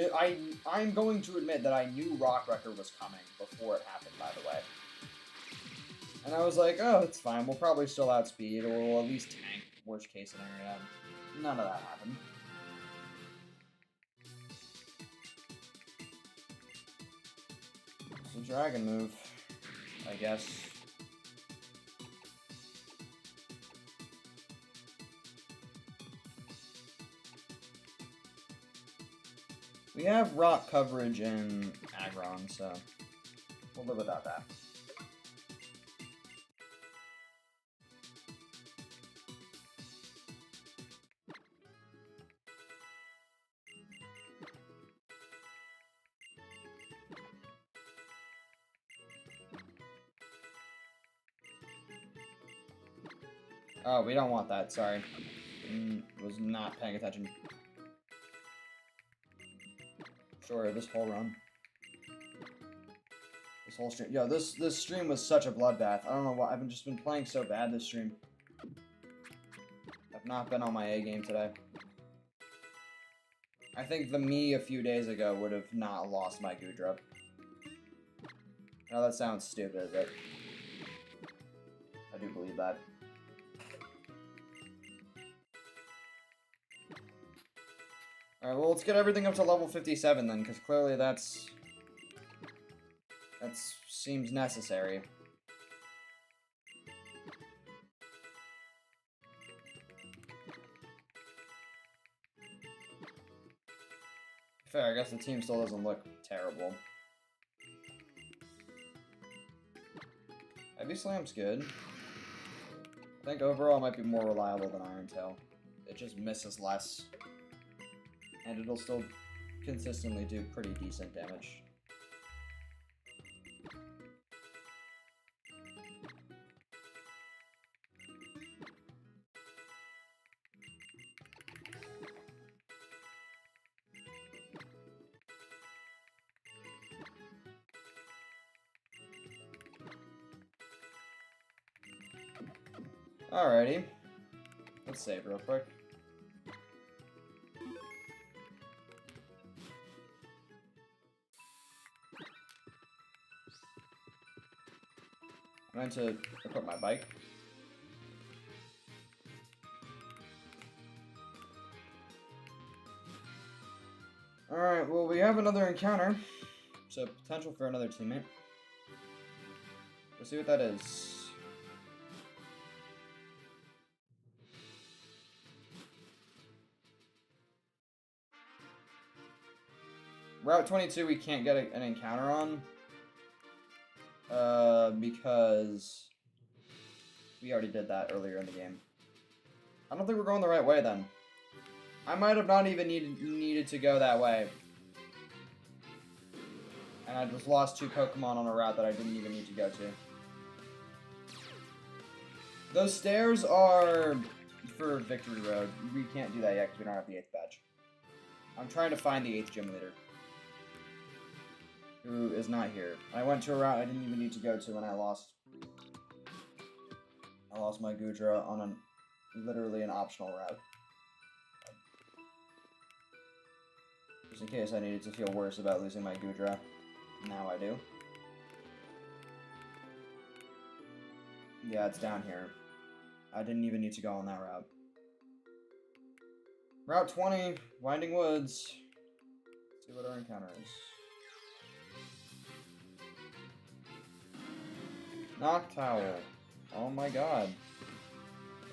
going to admit that I knew Rock Wrecker was coming before it happened, by the way. And I was like, oh, it's fine. We'll probably still outspeed, or we'll at least tank. Worst case scenario. None of that happened. It's a dragon move, I guess. We have rock coverage in Aggron, so we'll live without that. Oh, we don't want that, sorry. Was not paying attention. Sure, this whole run. This whole stream. Yo, this stream was such a bloodbath. I don't know why. I've just been playing so bad this stream. I've not been on my A game today. I think the me a few days ago would have not lost my Gudra. Now that sounds stupid, but I do believe that. Alright, well, let's get everything up to level 57 then, because clearly that seems necessary. Fair, I guess the team still doesn't look terrible. Heavy Slam's good. I think overall it might be more reliable than Iron Tail. It just misses less. And it'll still consistently do pretty decent damage. Alrighty. Let's save real quick. I'm going to equip my bike. Alright, well, we have another encounter. So, potential for another teammate. Let's see what that is. Route 22 we can't get an encounter on. Because we already did that earlier in the game. I don't think we're going the right way then. I might have not even needed to go that way. And I just lost 2 Pokemon on a route that I didn't even need to go to. Those stairs are for Victory Road. We can't do that yet because we don't have the 8th badge. I'm trying to find the 8th gym leader, who is not here. I went to a route I didn't even need to go to, and I lost my Goodra on literally an optional route. Just in case I needed to feel worse about losing my Goodra. Now I do. Yeah, it's down here. I didn't even need to go on that route. Route 20, Winding Woods. Let's see what our encounter is. Noctowl. Oh my god.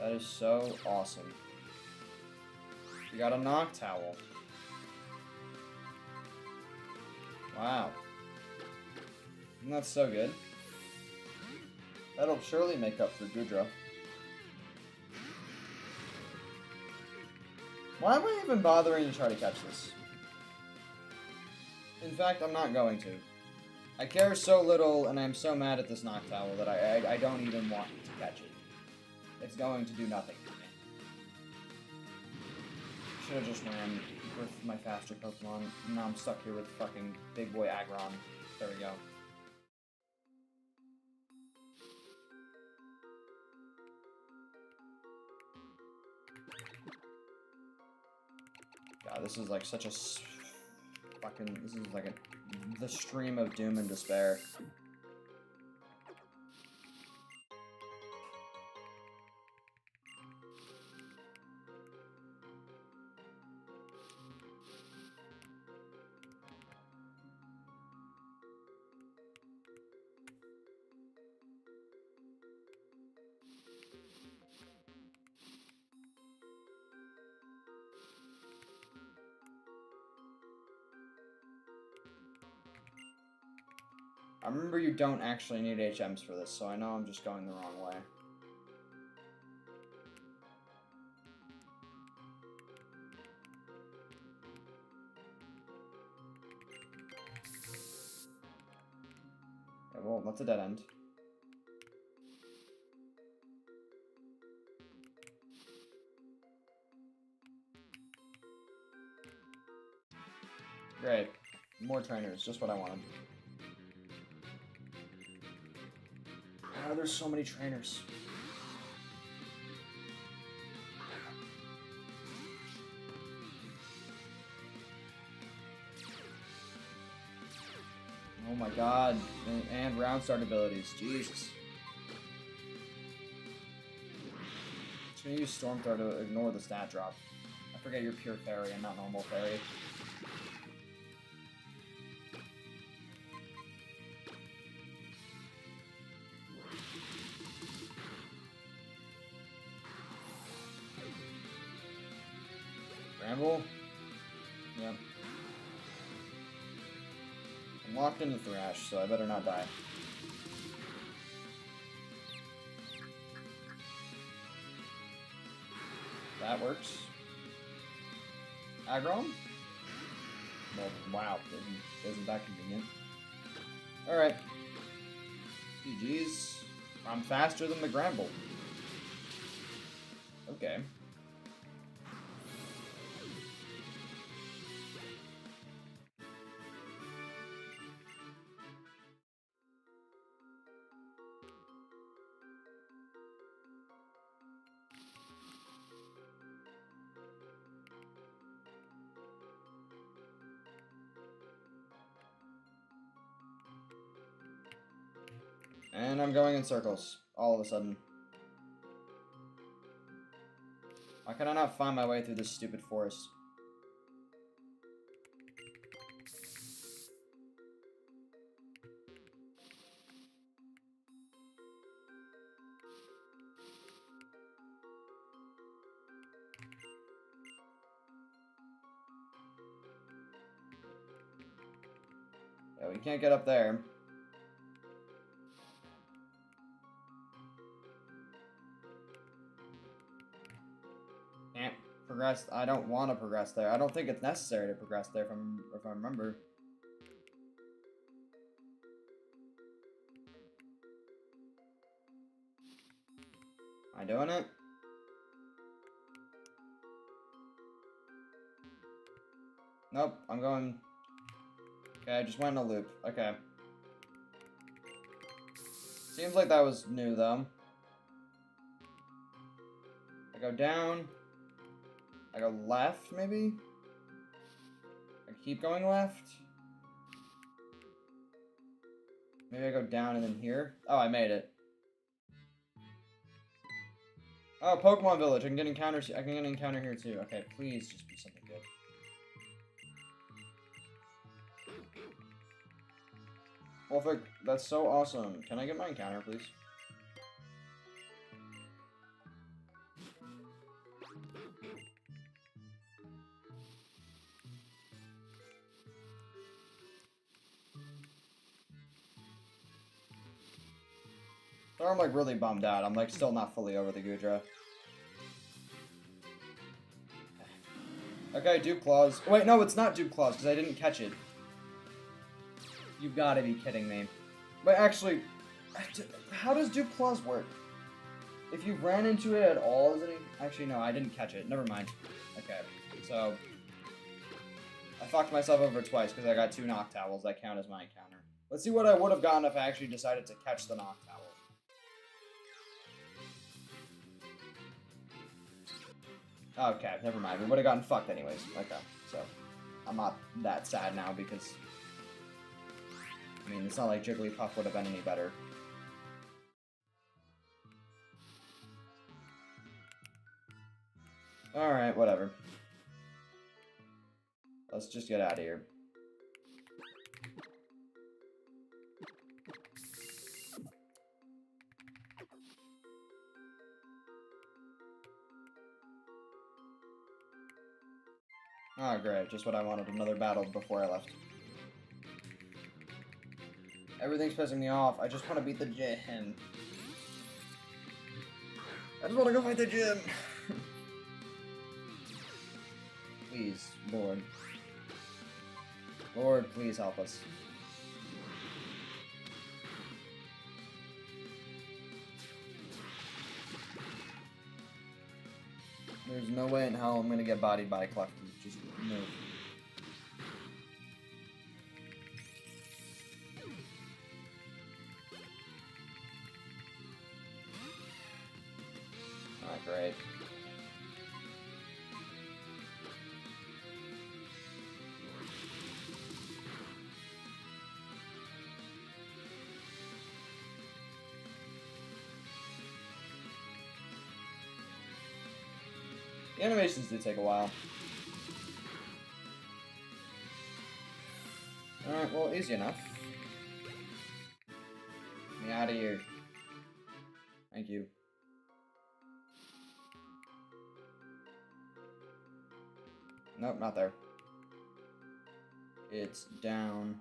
That is so awesome. We got a Noctowl. Wow. Isn't that so good? That'll surely make up for Goodra. Why am I even bothering to try to catch this? In fact, I'm not going to. I care so little, and I'm so mad at this Noctowl that I don't even want to catch it. It's going to do nothing for me. Should have just ran with my faster Pokemon. Now I'm stuck here with fucking big boy Aggron. There we go. God, this is like such a fucking... This is like the stream of doom and despair. I remember you don't actually need HMs for this, so I know I'm just going the wrong way. Yeah, well, that's a dead end. Great. More trainers, just what I wanted. Oh, there's so many trainers. Oh my god. And round start abilities. Jesus. Just gonna use Storm Throw to ignore the stat drop. I forget you're pure fairy and not normal fairy. Ramble? Yep. I'm locked into Thrash, so I better not die. That works. Aggron? Well, wow. Isn't that convenient? Alright. GG's. I'm faster than the Gramble. Okay. And I'm going in circles, all of a sudden. Why can I not find my way through this stupid forest? Yeah, we can't get up there. Can't progress. I don't want to progress there. I don't think it's necessary to progress there if I remember. Am I doing it? Nope, I'm going... Okay, I just went in a loop. Okay. Seems like that was new, though. I go down. I go left, maybe? I keep going left. Maybe I go down and then here. Oh, I made it. Oh, Pokemon Village. I can get encounters. I can get an encounter here too. Okay, please just be something good. Well, that's so awesome. Can I get my encounter, please? Or I'm like really bummed out. I'm like still not fully over the Goodra. Okay, Duke Claws. Wait, no, it's not Duke Claws because I didn't catch it. You've got to be kidding me. But actually, how does Duke Claws work? If you ran into it at all, is it... Actually, no, I didn't catch it. Never mind. Okay, so... I fucked myself over twice because I got 2 Noctowls that count as my encounter. Let's see what I would have gotten if I actually decided to catch the Noctowl. Okay, never mind. We would have gotten fucked anyways. Okay, so I'm not that sad now because... I mean, it's not like Jigglypuff would have been any better. Alright, whatever. Let's just get out of here. Oh, great. Just what I wanted. Another battle before I left. Everything's pissing me off. I just want to beat the gym. I just want to go fight the gym. Please, Lord. Lord, please help us. There's no way in hell I'm gonna get bodied by a Clefty. Just move. Alright, great. The animations do take a while. Alright, well, easy enough. Get me out of here. Thank you. Nope, not there. It's down.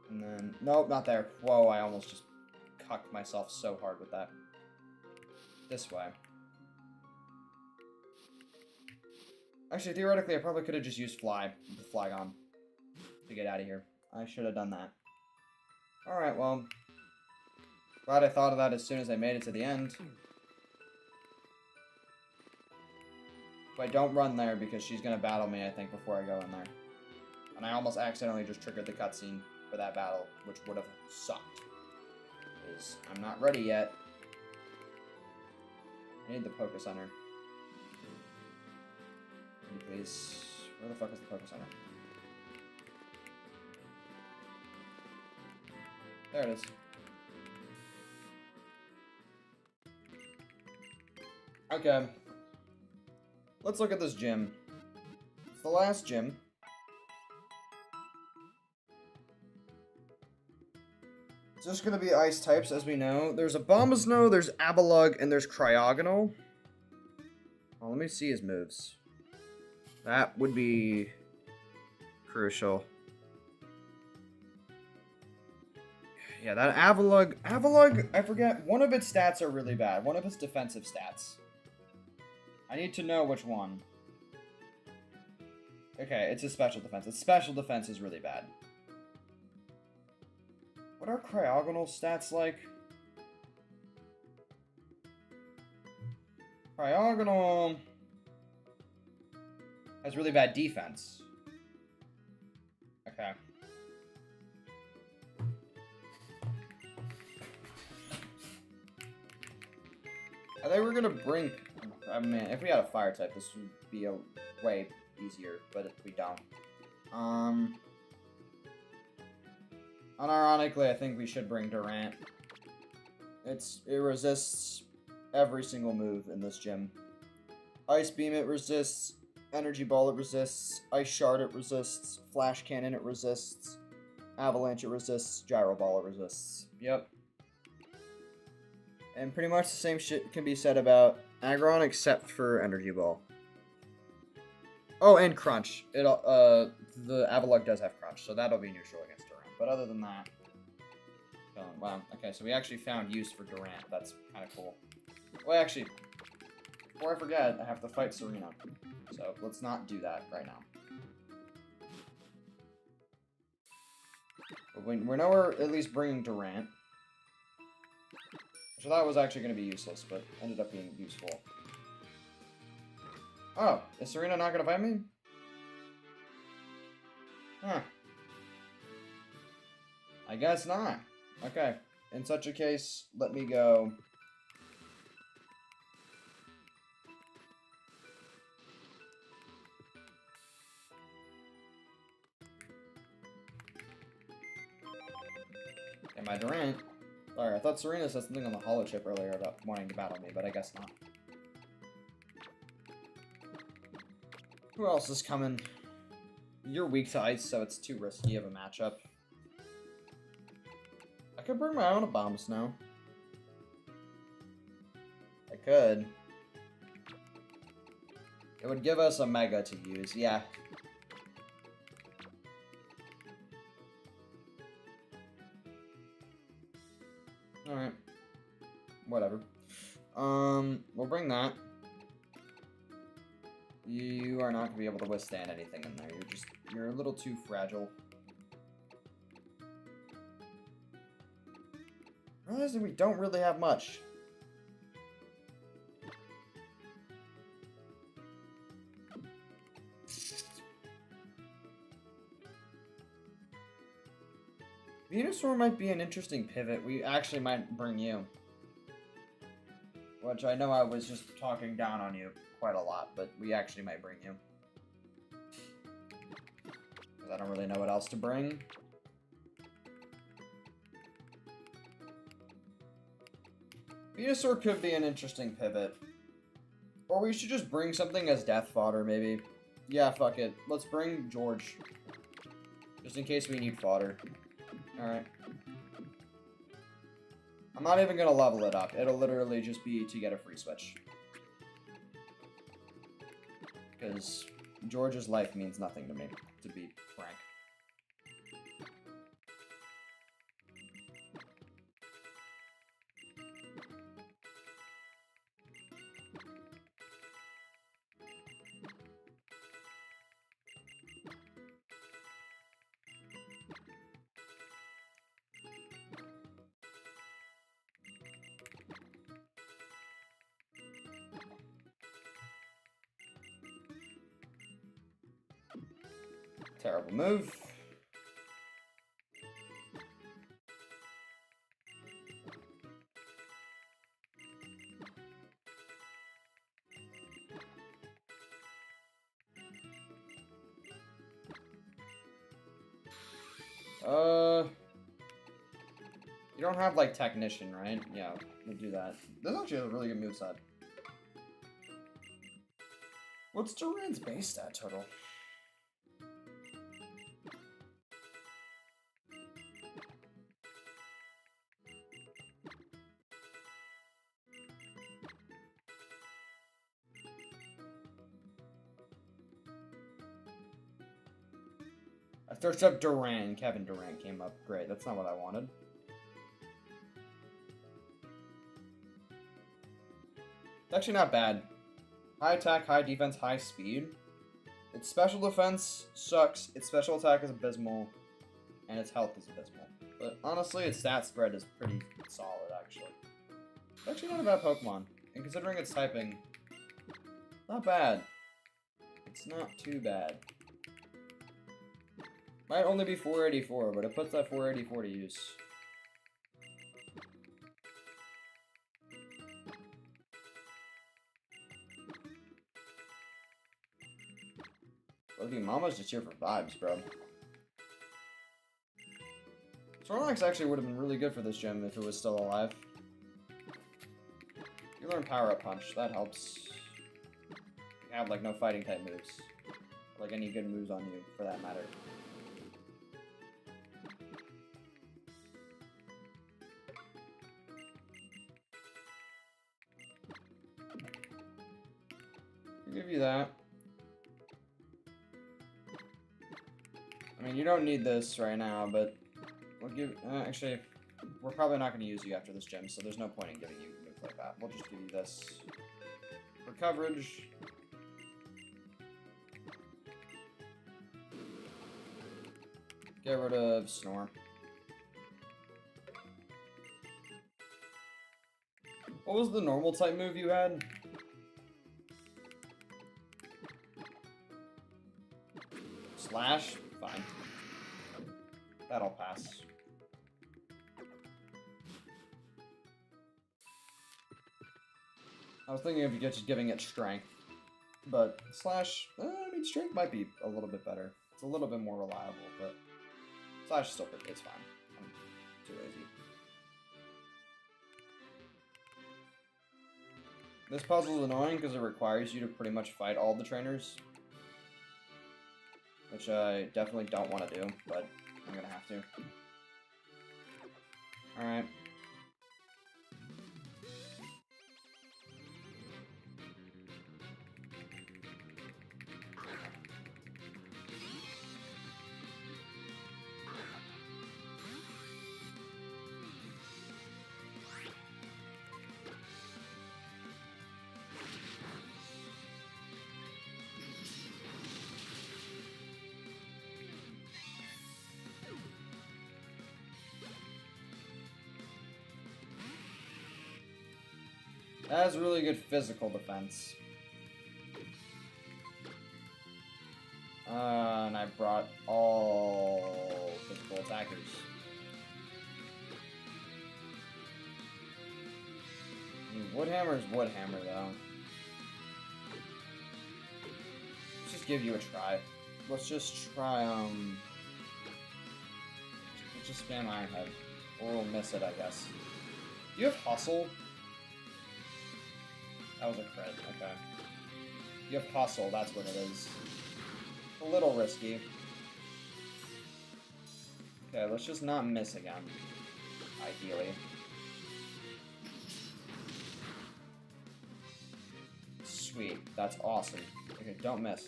And then... Nope, not there. Whoa, I almost just cucked myself so hard with that. This way. Actually, theoretically, I probably could have just used Fly, the Flygon, to get out of here. I should have done that. Alright, well, glad I thought of that as soon as I made it to the end. But don't run there because she's going to battle me, I think, before I go in there. And I almost accidentally just triggered the cutscene for that battle, which would have sucked. Because I'm not ready yet. I need the Poké Center. Please. Where the fuck is the Poké Center? There it is. Okay. Let's look at this gym. It's the last gym. It's just gonna be ice types, as we know. There's a Bombasno, there's Abalug, and there's Cryogonal. Well, let me see his moves. That would be crucial. Yeah, that Avalug, I forget, one of its stats are really bad. One of its defensive stats. I need to know which one. Okay, it's a special defense. Its special defense is really bad. What are Cryogonal stats like? Cryogonal has really bad defense. Okay. I think we're gonna bring. I mean, if we had a fire type, this would be a way easier. But if we don't, unironically, I think we should bring Durant. It resists every single move in this gym. Ice Beam it resists. Energy Ball it resists. Ice Shard it resists. Flash Cannon it resists. Avalanche it resists. Gyro Ball it resists. Yep. And pretty much the same shit can be said about Aggron except for Energy Ball. Oh, and Crunch. The Avalugg does have Crunch, so that'll be neutral against Durant. But other than that, wow. Okay, so we actually found use for Durant. That's kind of cool. Well, actually, before I forget, I have to fight Serena. So let's not do that right now. But we know we're at least bringing Durant. Which I thought was actually going to be useless, but ended up being useful. Oh, is Serena not going to fight me? Huh. I guess not. Okay. In such a case, let me go. Get my Durant. Sorry, I thought Serena said something on the holo chip earlier about wanting to battle me, but I guess not. Who else is coming? You're weak to ice, so it's too risky of a matchup. I could bring my own bombs now. I could. It would give us a Mega to use, yeah. Alright. Whatever. We'll bring that. You are not going to be able to withstand anything in there. You're a little too fragile. Realizing we don't really have much. Venusaur might be an interesting pivot. We actually might bring you. Which I know I was just talking down on you quite a lot, but we actually might bring you. Because I don't really know what else to bring. Venusaur could be an interesting pivot. Or we should just bring something as death fodder, maybe. Yeah, fuck it. Let's bring George. Just in case we need fodder. Alright. I'm not even gonna level it up. It'll literally just be to get a free switch. Because George's life means nothing to me, to be frank. Terrible move. You don't have, like, Technician, right? Yeah, we'll do that. This is actually a really good moveset. What's Durant's base stat total? I searched up Durant. Kevin Durant came up. Great, that's not what I wanted. It's actually not bad. High attack, high defense, high speed. Its special defense sucks, its special attack is abysmal, and its health is abysmal. But honestly, its stat spread is pretty solid, actually. It's actually not a bad Pokemon. And considering its typing, Not bad. It's not too bad. Might only be 484, but it puts that 484 to use. Look, Mama's just here for vibes, bro. Snorlax actually would have been really good for this gym if it was still alive. You learn Power Up Punch, that helps. You have, like, no fighting type moves. Like, any good moves on you, for that matter. I'll give you that. I mean, you don't need this right now, but we'll give... actually, we're probably not going to use you after this gym, so there's no point in giving you moves like that. We'll just give you this for coverage. Get rid of Snore. What was the normal type move you had? Slash? Fine. That'll pass. I was thinking of just giving it strength. But Slash, I mean, strength might be a little bit better. It's a little bit more reliable, but Slash still, it's fine. I'm too lazy. This puzzle is annoying because it requires you to pretty much fight all the trainers. Which I definitely don't want to do, but I'm gonna have to. Alright. That has really good physical defense. And I brought all physical attackers. I mean, Woodhammer is Woodhammer, though. Let's just give you a try. Let's just try, let's just spam Iron Head. Or we'll miss it, I guess. Do you have Hustle? That was a crit, okay. You have Hustle, that's what it is. A little risky. Okay, let's just not miss again. Ideally. Sweet, that's awesome. Okay, don't miss.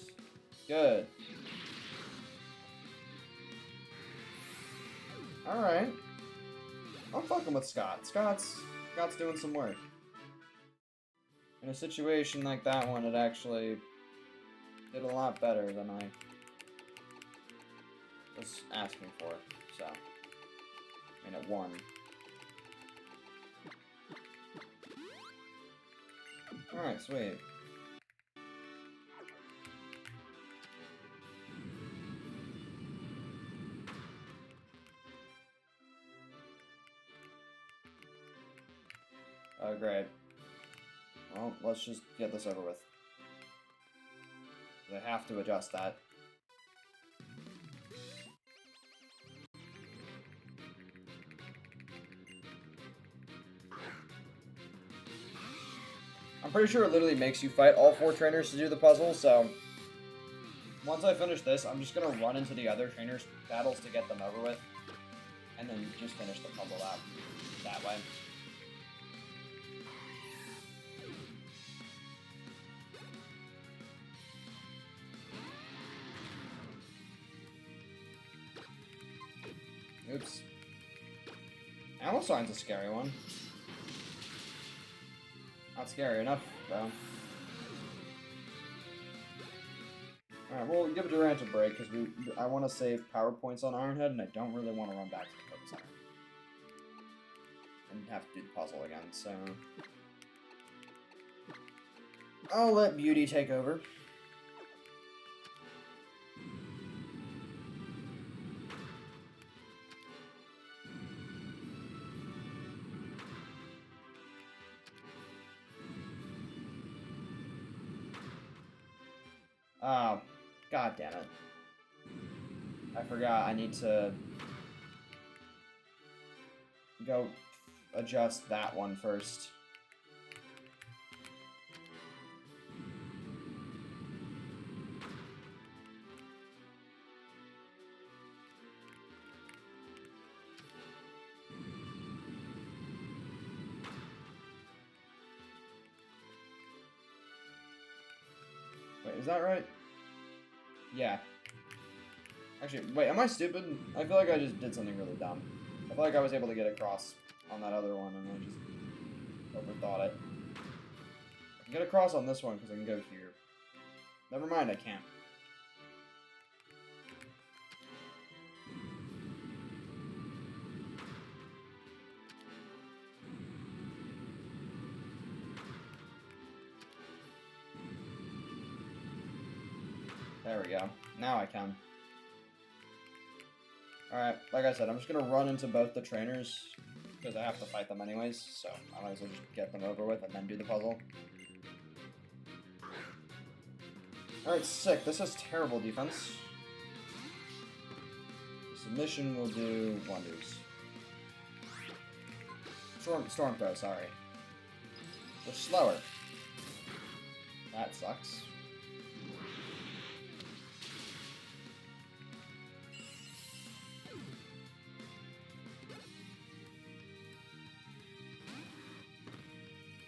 Good. Alright. I'm fucking with Scott. Scott's doing some work. In a situation like that one, it actually did a lot better than I was asking for, so. I mean, it won. Alright, sweet. Oh, great. Well, let's just get this over with. They have to adjust that. I'm pretty sure it literally makes you fight all 4 trainers to do the puzzle, so once I finish this, I'm just gonna run into the other trainers' battles to get them over with, and then just finish the puzzle out that way. Oops. Amoscine's a scary one. Not scary enough, though. Alright, we'll give Durant a break, because I want to save power points on Ironhead, and I don't really want to run back to the Focus Center. And have to do the puzzle again, so... I'll let beauty take over. Oh, god damn it. I forgot I need to go adjust that one first. Wait, is that right? Yeah. Actually, wait, am I stupid? I feel like I just did something really dumb. I feel like I was able to get across on that other one, and I just overthought it. I can get across on this one because I can go here. Never mind, I can't. There we go. Now I can. Alright, like I said, I'm just gonna run into both the trainers, because I have to fight them anyways, so I might as well just get them over with and then do the puzzle. Alright, sick. This is terrible defense. Submission will do wonders. Storm throw, sorry. They're slower. That sucks.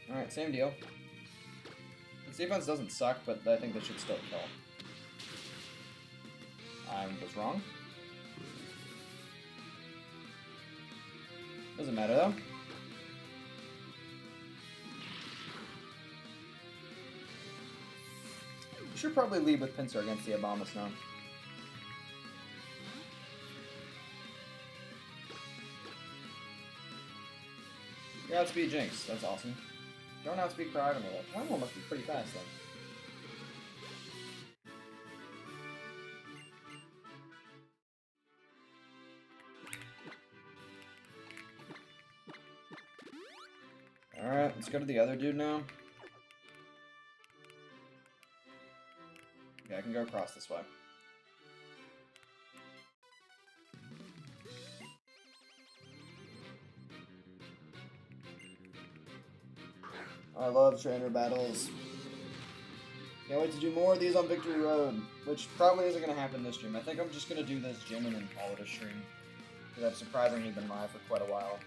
Alright, same deal. This defense doesn't suck, but I think this should still kill. I was wrong. Doesn't matter though. You should probably lead with Pincer against the Abomus now. You outspeed Jinx, that's awesome. Don't outspeed Cryogonal though. Cryogonal must be pretty fast then. Alright, let's go to the other dude now. Okay, I can go across this way. I love trainer battles. Can't wait to do more of these on Victory Road, which probably isn't going to happen this stream. I think I'm just going to do this gym and then call it a stream, because I've surprisingly been live for quite a while.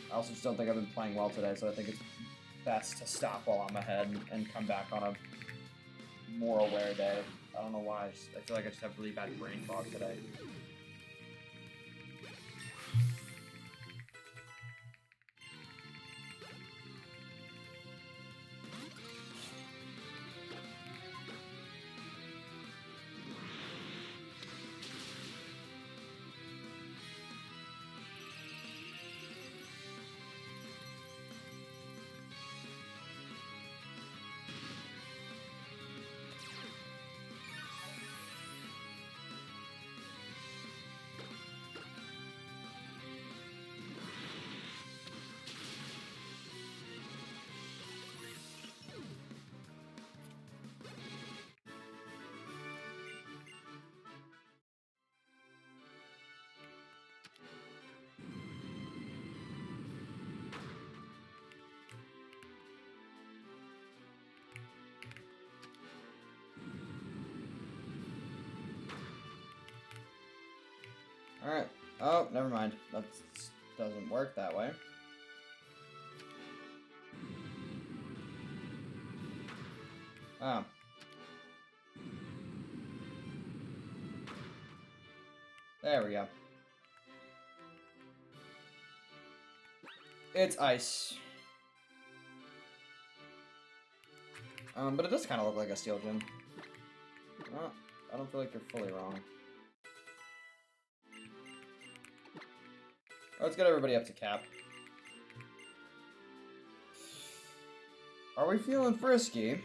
I also just don't think I've been playing well today, so I think it's best to stop while I'm ahead and come back on a more aware day. I don't know why, I feel like I just have really bad brain fog today. Alright. Oh, never mind. That doesn't work that way. Oh. There we go. It's ice. But it does kind of look like a steel gym. Well, I don't feel like you're fully wrong. Let's get everybody up to cap. Are we feeling frisky?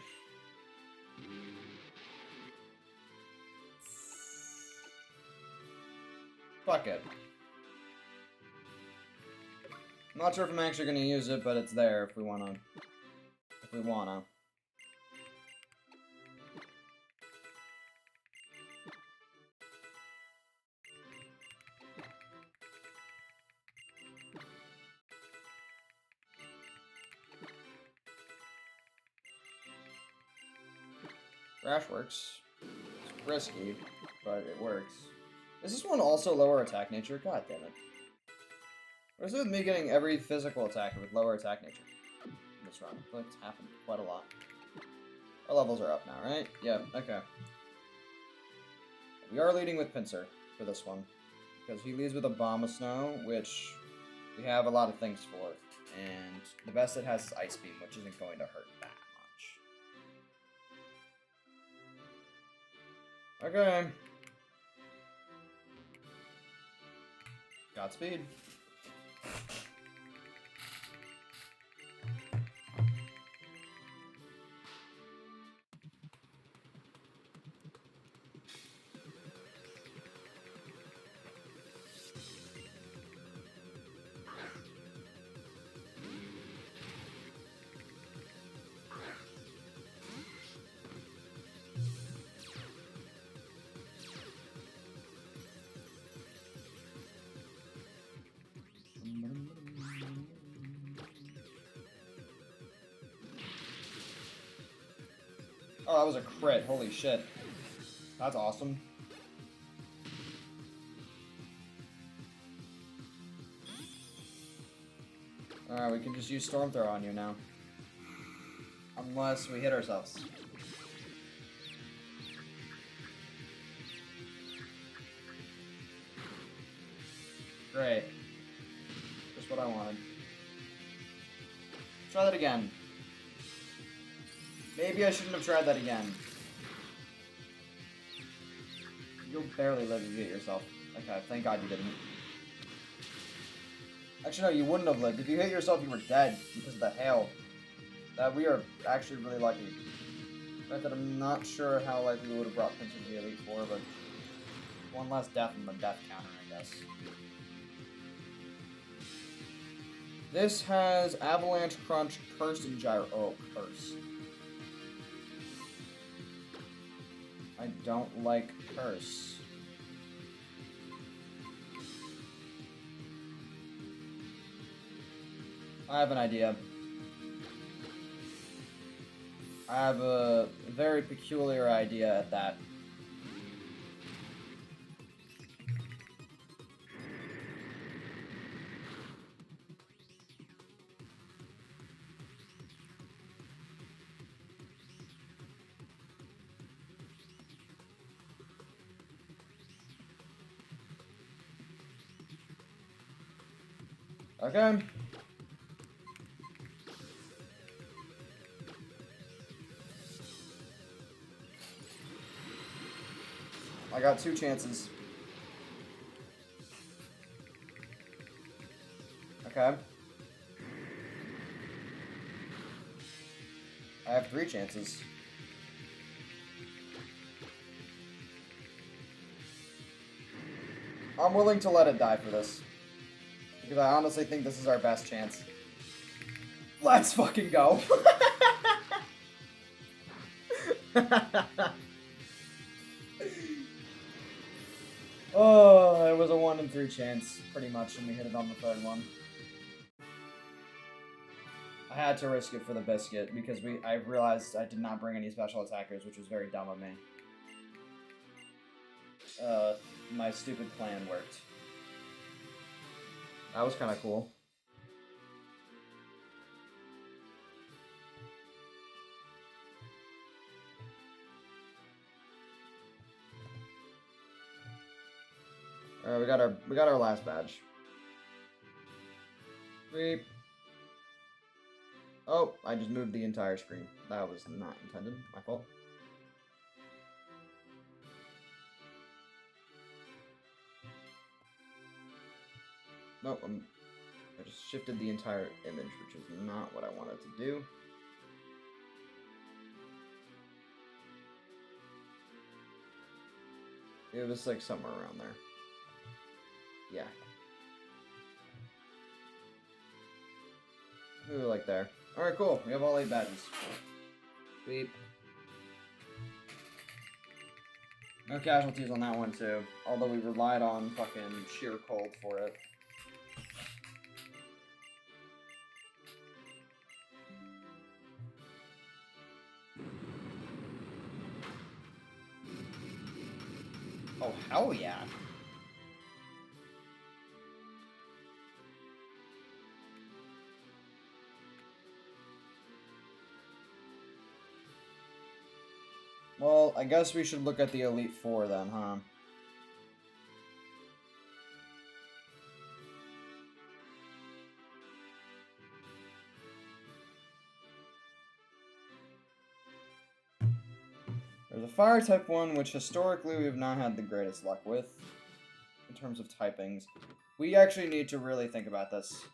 Fuck it. I'm not sure if I'm actually gonna use it, but it's there if we wanna. If we wanna. Rash works. It's risky, but it works. Is this one also lower attack nature? God damn it. What is it with me getting every physical attacker with lower attack nature in this run? I feel like it's happened quite a lot. Our levels are up now, right? Yeah, okay. We are leading with Pinsir for this one. Because he leads with a Bomb of Snow, which we have a lot of things for. And the best it has is Ice Beam, which isn't going to hurt that much. Okay. Godspeed. Oh, that was a crit. Holy shit. That's awesome. Alright, we can just use Storm Throw on you now. Unless we hit ourselves. Great. Just what I wanted. Try that again. Maybe I shouldn't have tried that again. You'll barely live if you hit yourself. Okay, thank God you didn't. Actually, no, you wouldn't have lived. If you hit yourself, you were dead because of the hail. That we are actually really lucky. Granted, I'm not sure how likely we would have brought Pinsir to the Elite Four, but one less death on the death counter, I guess. This has Avalanche, Crunch, Curse, and Gyro. Oh, Curse. I don't like Curse. I have an idea. I have a very peculiar idea at that. Okay. I got 2 chances. Okay. I have 3 chances. I'm willing to let it die for this. Because I honestly think this is our best chance. Let's fucking go. Oh, it was a 1 in 3 chance, pretty much, and we hit it on the 3rd one. I had to risk it for the biscuit because I realized I did not bring any special attackers, which was very dumb of me. My stupid plan worked. That was kind of cool. Alright, we got our last badge. Beep. Oh, I just moved the entire screen. That was not intended. My fault. Nope, I just shifted the entire image, which is not what I wanted to do. It was like somewhere around there. Yeah. Ooh, like there. Alright, cool. We have all 8 badges. Sweet. No casualties on that one, too. Although we relied on fucking sheer cold for it. Oh, hell yeah. Well, I guess we should look at the Elite Four then, huh? There's a fire type one, which historically we have not had the greatest luck with in terms of typings. We actually need to really think about this.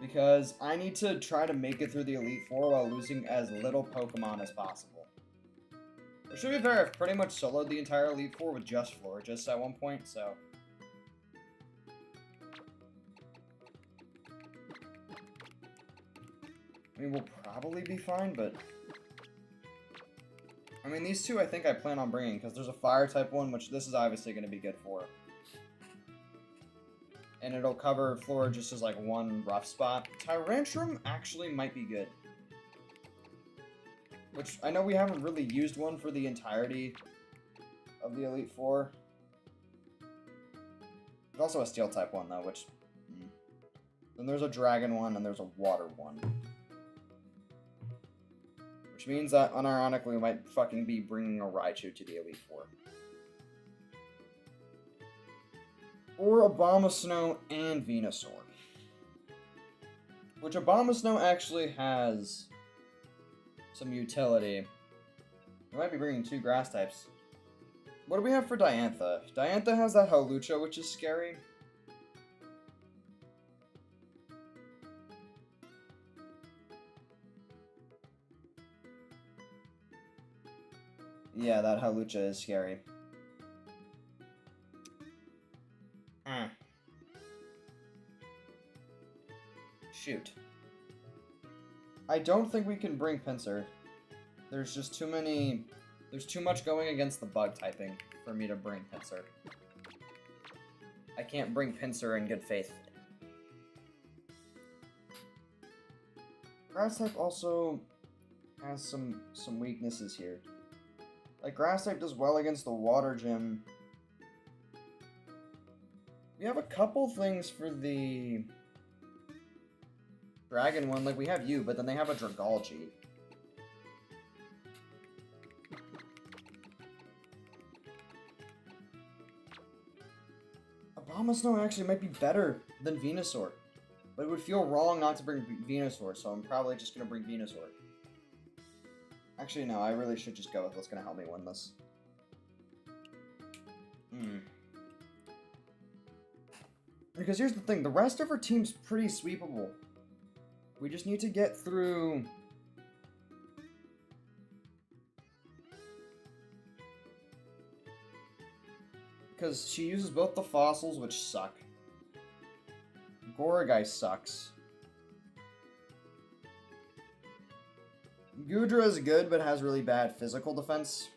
Because I need to try to make it through the Elite Four while losing as little Pokemon as possible. It should be fair, I've pretty much soloed the entire Elite Four with just Florges at one point, so... I mean, we'll probably be fine, but... I mean, these two I think I plan on bringing, because there's a fire type one, which this is obviously going to be good for. And it'll cover Flora just as like one rough spot. Tyrantrum actually might be good. Which, I know we haven't really used one for the entirety of the Elite Four. There's also a Steel type one though, which... Then there's a Dragon one, and there's a Water one. Which means that, unironically, we might fucking be bringing a Raichu to the Elite Four. Or Abomasnow and Venusaur. Which Abomasnow actually has some utility. We might be bringing 2 grass types. What do we have for Diantha? Diantha has that Hawlucha, which is scary. Yeah, that Hawlucha is scary. Shoot. I don't think we can bring Pinsir. There's just too many... There's too much going against the bug typing for me to bring Pinsir. I can't bring Pinsir in good faith. Grass type also has some weaknesses here. Like, Grass type does well against the Water Gym. We have a couple things for the Dragon one, like we have you, but then they have a Dragalge. Abomasnow actually might be better than Venusaur. But it would feel wrong not to bring Venusaur, so I'm probably just going to bring Venusaur. Actually, no, I really should just go with what's going to help me win this. Because here's the thing, the rest of our team's pretty sweepable. We just need to get through... Because she uses both the fossils, which suck. Goragai sucks. Gudra is good, but has really bad physical defense.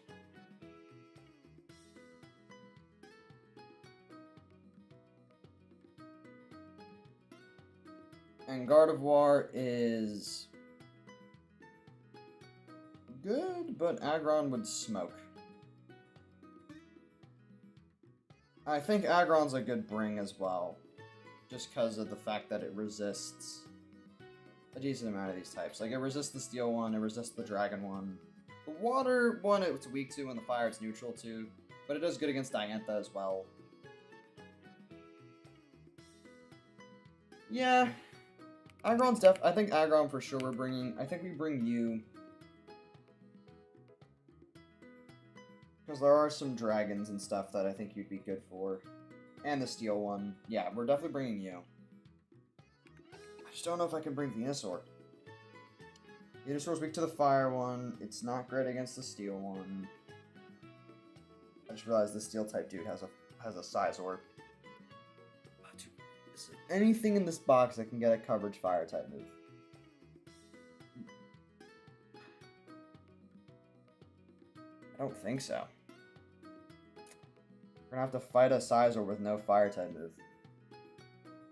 And Gardevoir is good, but Aggron would smoke. I think Aggron's a good bring as well, just because of the fact that it resists a decent amount of these types. Like, it resists the Steel one, it resists the Dragon one. The Water one it's weak to, and the Fire it's neutral to, but it does good against Diantha as well. Yeah. Aggron's I think Aggron for sure we're bringing. I think we bring you. Because there are some dragons and stuff that I think you'd be good for. And the steel one. Yeah, we're definitely bringing you. I just don't know if I can bring Venusaur. Venusaur's weak to the fire one. It's not great against the steel one. I just realized the steel type dude has a Sizor. Is there anything in this box that can get a coverage fire type move? I don't think so. We're gonna have to fight a Sizor with no fire type move.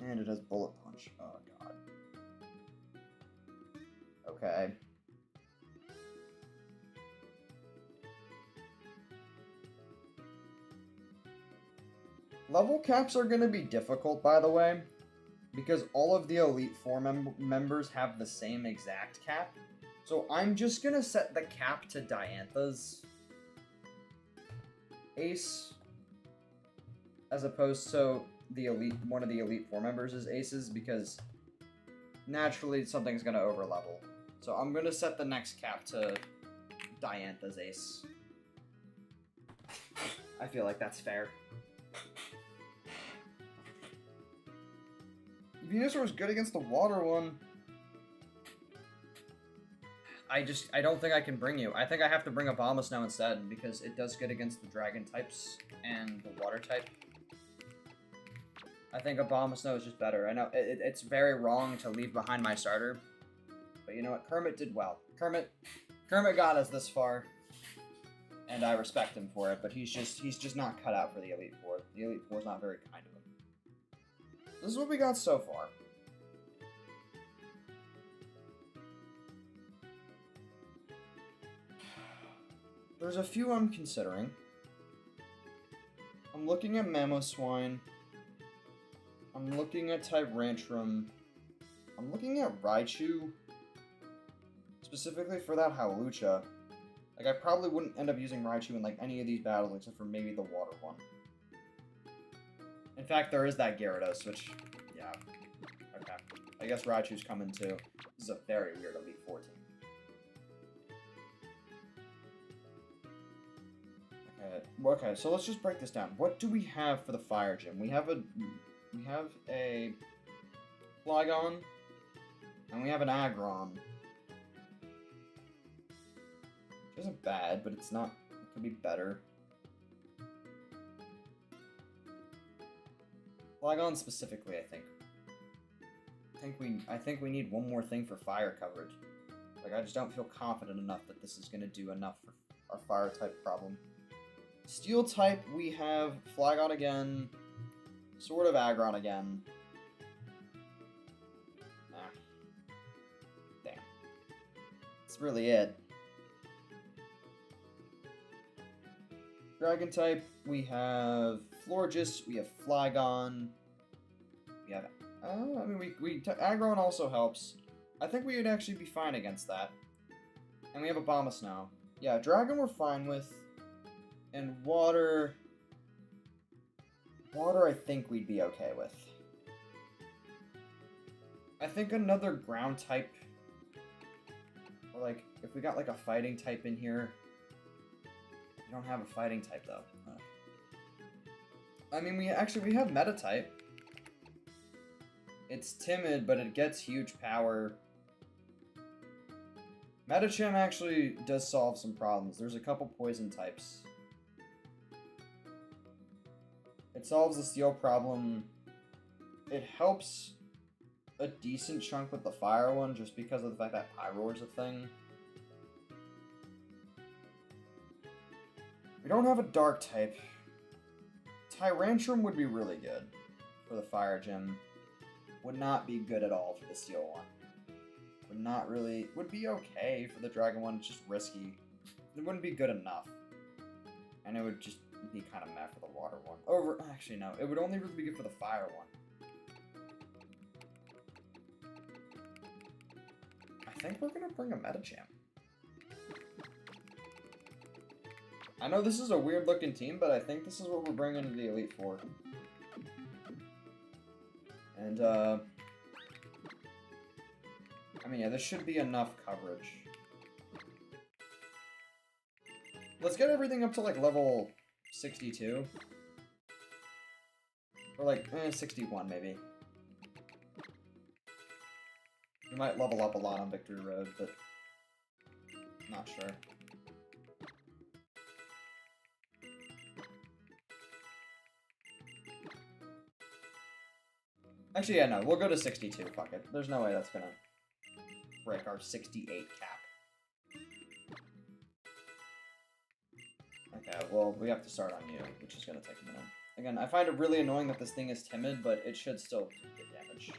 And it has bullet punch. Oh god. Okay. Level caps are gonna be difficult, by the way, because all of the Elite Four members have the same exact cap. So I'm just gonna set the cap to Diantha's ace, as opposed to one of the Elite Four members' aces, because naturally something's gonna overlevel. So I'm gonna set the next cap to Diantha's ace. I feel like that's fair. Venusaur is good against the water one. I don't think I can bring you. I think I have to bring Abomasnow instead, because it does good against the dragon types and the water type. I think Abomasnow is just better. I know it's very wrong to leave behind my starter, but you know what? Kermit did well. Kermit got us this far, and I respect him for it. But he's just not cut out for the Elite Four. The Elite Four is not very kind to him. This is what we got so far. There's a few I'm considering. I'm looking at Mamoswine. I'm looking at Tyrantrum. I'm looking at Raichu. Specifically for that Hawlucha. Like, I probably wouldn't end up using Raichu in, like, any of these battles except for maybe the water one. In fact, there is that Gyarados, which, yeah. Okay. I guess Raichu's coming too. This is a very weird Elite Four team. Okay, so let's just break this down. What do we have for the Fire Gym? We have a Flygon, and we have an Aggron. Which isn't bad, but it's not. It could be better. Flygon specifically, I think. I think we need one more thing for fire coverage. Like, I just don't feel confident enough that this is gonna do enough for our fire type problem. Steel type, we have Flygon again, sort of Aggron again. Nah. Damn. That's really it. Dragon type, we have Florges, we have Flygon, we have, I mean, Aggron also helps. I think we would actually be fine against that. And we have Abomasnow. Yeah, Dragon we're fine with. And water I think we'd be okay with. I think another ground type, or like, if we got like a fighting type in here. We don't have a fighting type though. I mean, we have meta type. It's timid, but it gets huge power. Metacham actually does solve some problems. There's a couple poison types. It solves the steel problem. It helps a decent chunk with the fire one, just because of the fact that Pyroar's a thing. We don't have a dark type. Tyrantrum would be really good for the fire gym. Would not be good at all for the steel one. Would be okay for the dragon one, it's just risky. It wouldn't be good enough. And it would just be kind of meh for the water one. Actually no, it would only really be good for the fire one. I think we're gonna bring a Metacham. I know this is a weird looking team, but I think this is what we're bringing to the Elite Four. And, I mean, yeah, this should be enough coverage. Let's get everything up to like level 62. Or like 61 maybe. We might level up a lot on Victory Road, but not sure. Actually, yeah, no, we'll go to 62, fuck it. There's no way that's gonna break our 68 cap. Okay, well, we have to start on you, which is gonna take a minute. Again, I find it really annoying that this thing is timid, but it should still get damage.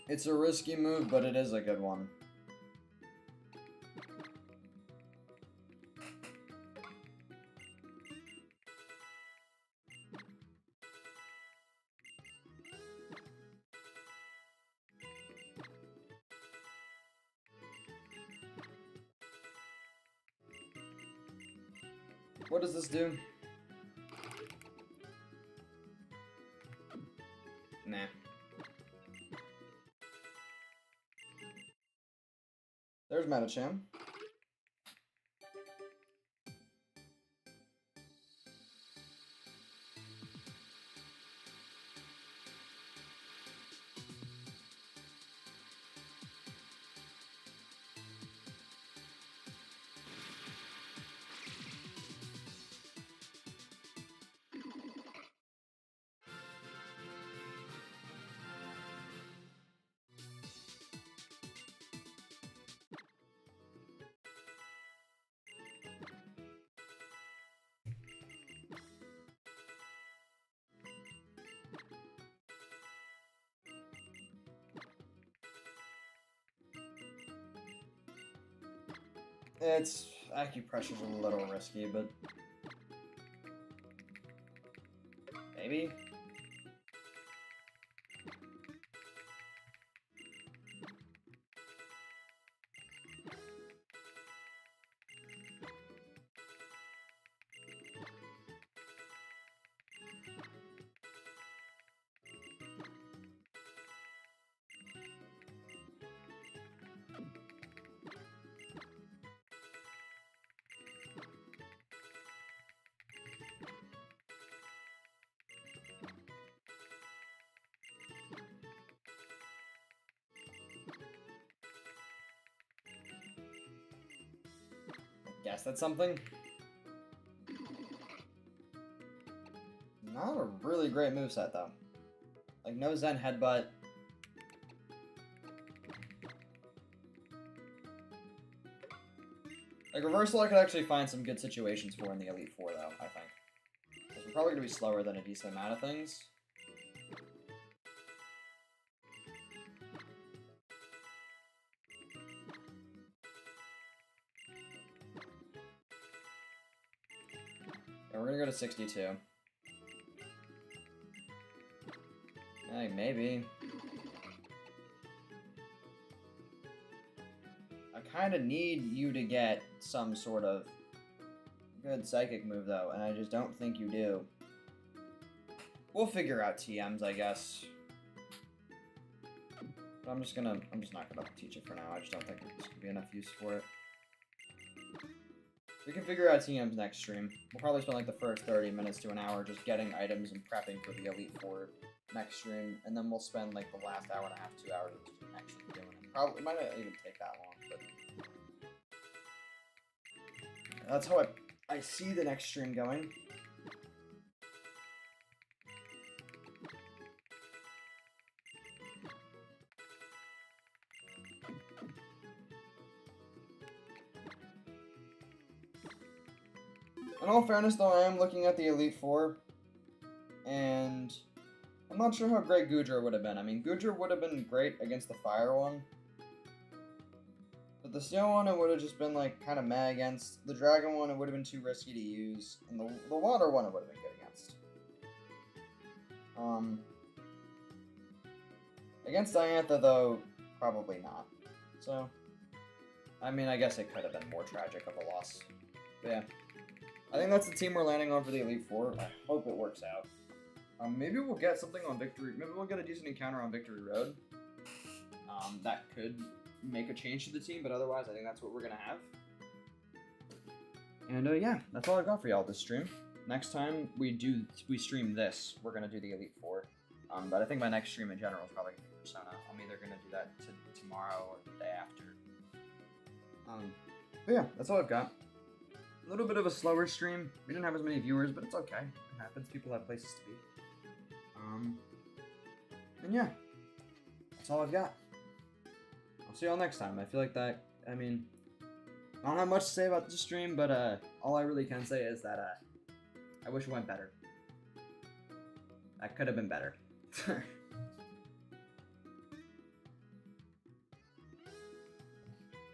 It's a risky move, but it is a good one. What does this do? Nah. There's Metacham. It's acupressure's a little risky, but maybe. Guess that's something. Not a really great moveset, though. Like, no Zen Headbutt. Like, Reversal I could actually find some good situations for in the Elite Four, though, I think. Because we're probably going to be slower than a decent amount of things. Yeah, we're going to go to 62. Hey, maybe. I kind of need you to get some sort of good psychic move, though, and I just don't think you do. We'll figure out TMs, I guess. But I'm just not gonna teach it for now. I just don't think there's gonna be enough use for it. We can figure out TMs next stream. We'll probably spend like the first 30 minutes to an hour just getting items and prepping for the Elite Four next stream, and then we'll spend like the last hour and a half, 2 hours actually doing it. Probably, it might not even take that long, but that's how I see the next stream going. In all fairness, though, I am looking at the Elite Four, and I'm not sure how great Goodra would have been. I mean, Goodra would have been great against the Fire one, but the Snow one it would have just been like kind of meh against. The Dragon one it would have been too risky to use, and the Water one it would have been good against. Against Diantha, though, probably not. So, I mean, I guess it could have been more tragic of a loss. But yeah. I think that's the team we're landing on for the Elite Four. I hope it works out. Maybe we'll get something on Victory. Maybe we'll get a decent encounter on Victory Road. That could make a change to the team, but otherwise, I think that's what we're gonna have. And yeah, that's all I got for y'all this stream. Next time we stream this, we're gonna do the Elite Four. But I think my next stream in general is probably gonna be Persona. I'm either gonna do that tomorrow or the day after. But yeah, that's all I've got. A little bit of a slower stream. We didn't have as many viewers, but it's okay. It happens. People have places to be. And yeah, that's all I've got. I'll see y'all next time. I feel like that, I mean, I don't have much to say about the stream, but all I really can say is that I wish it went better. That could have been better.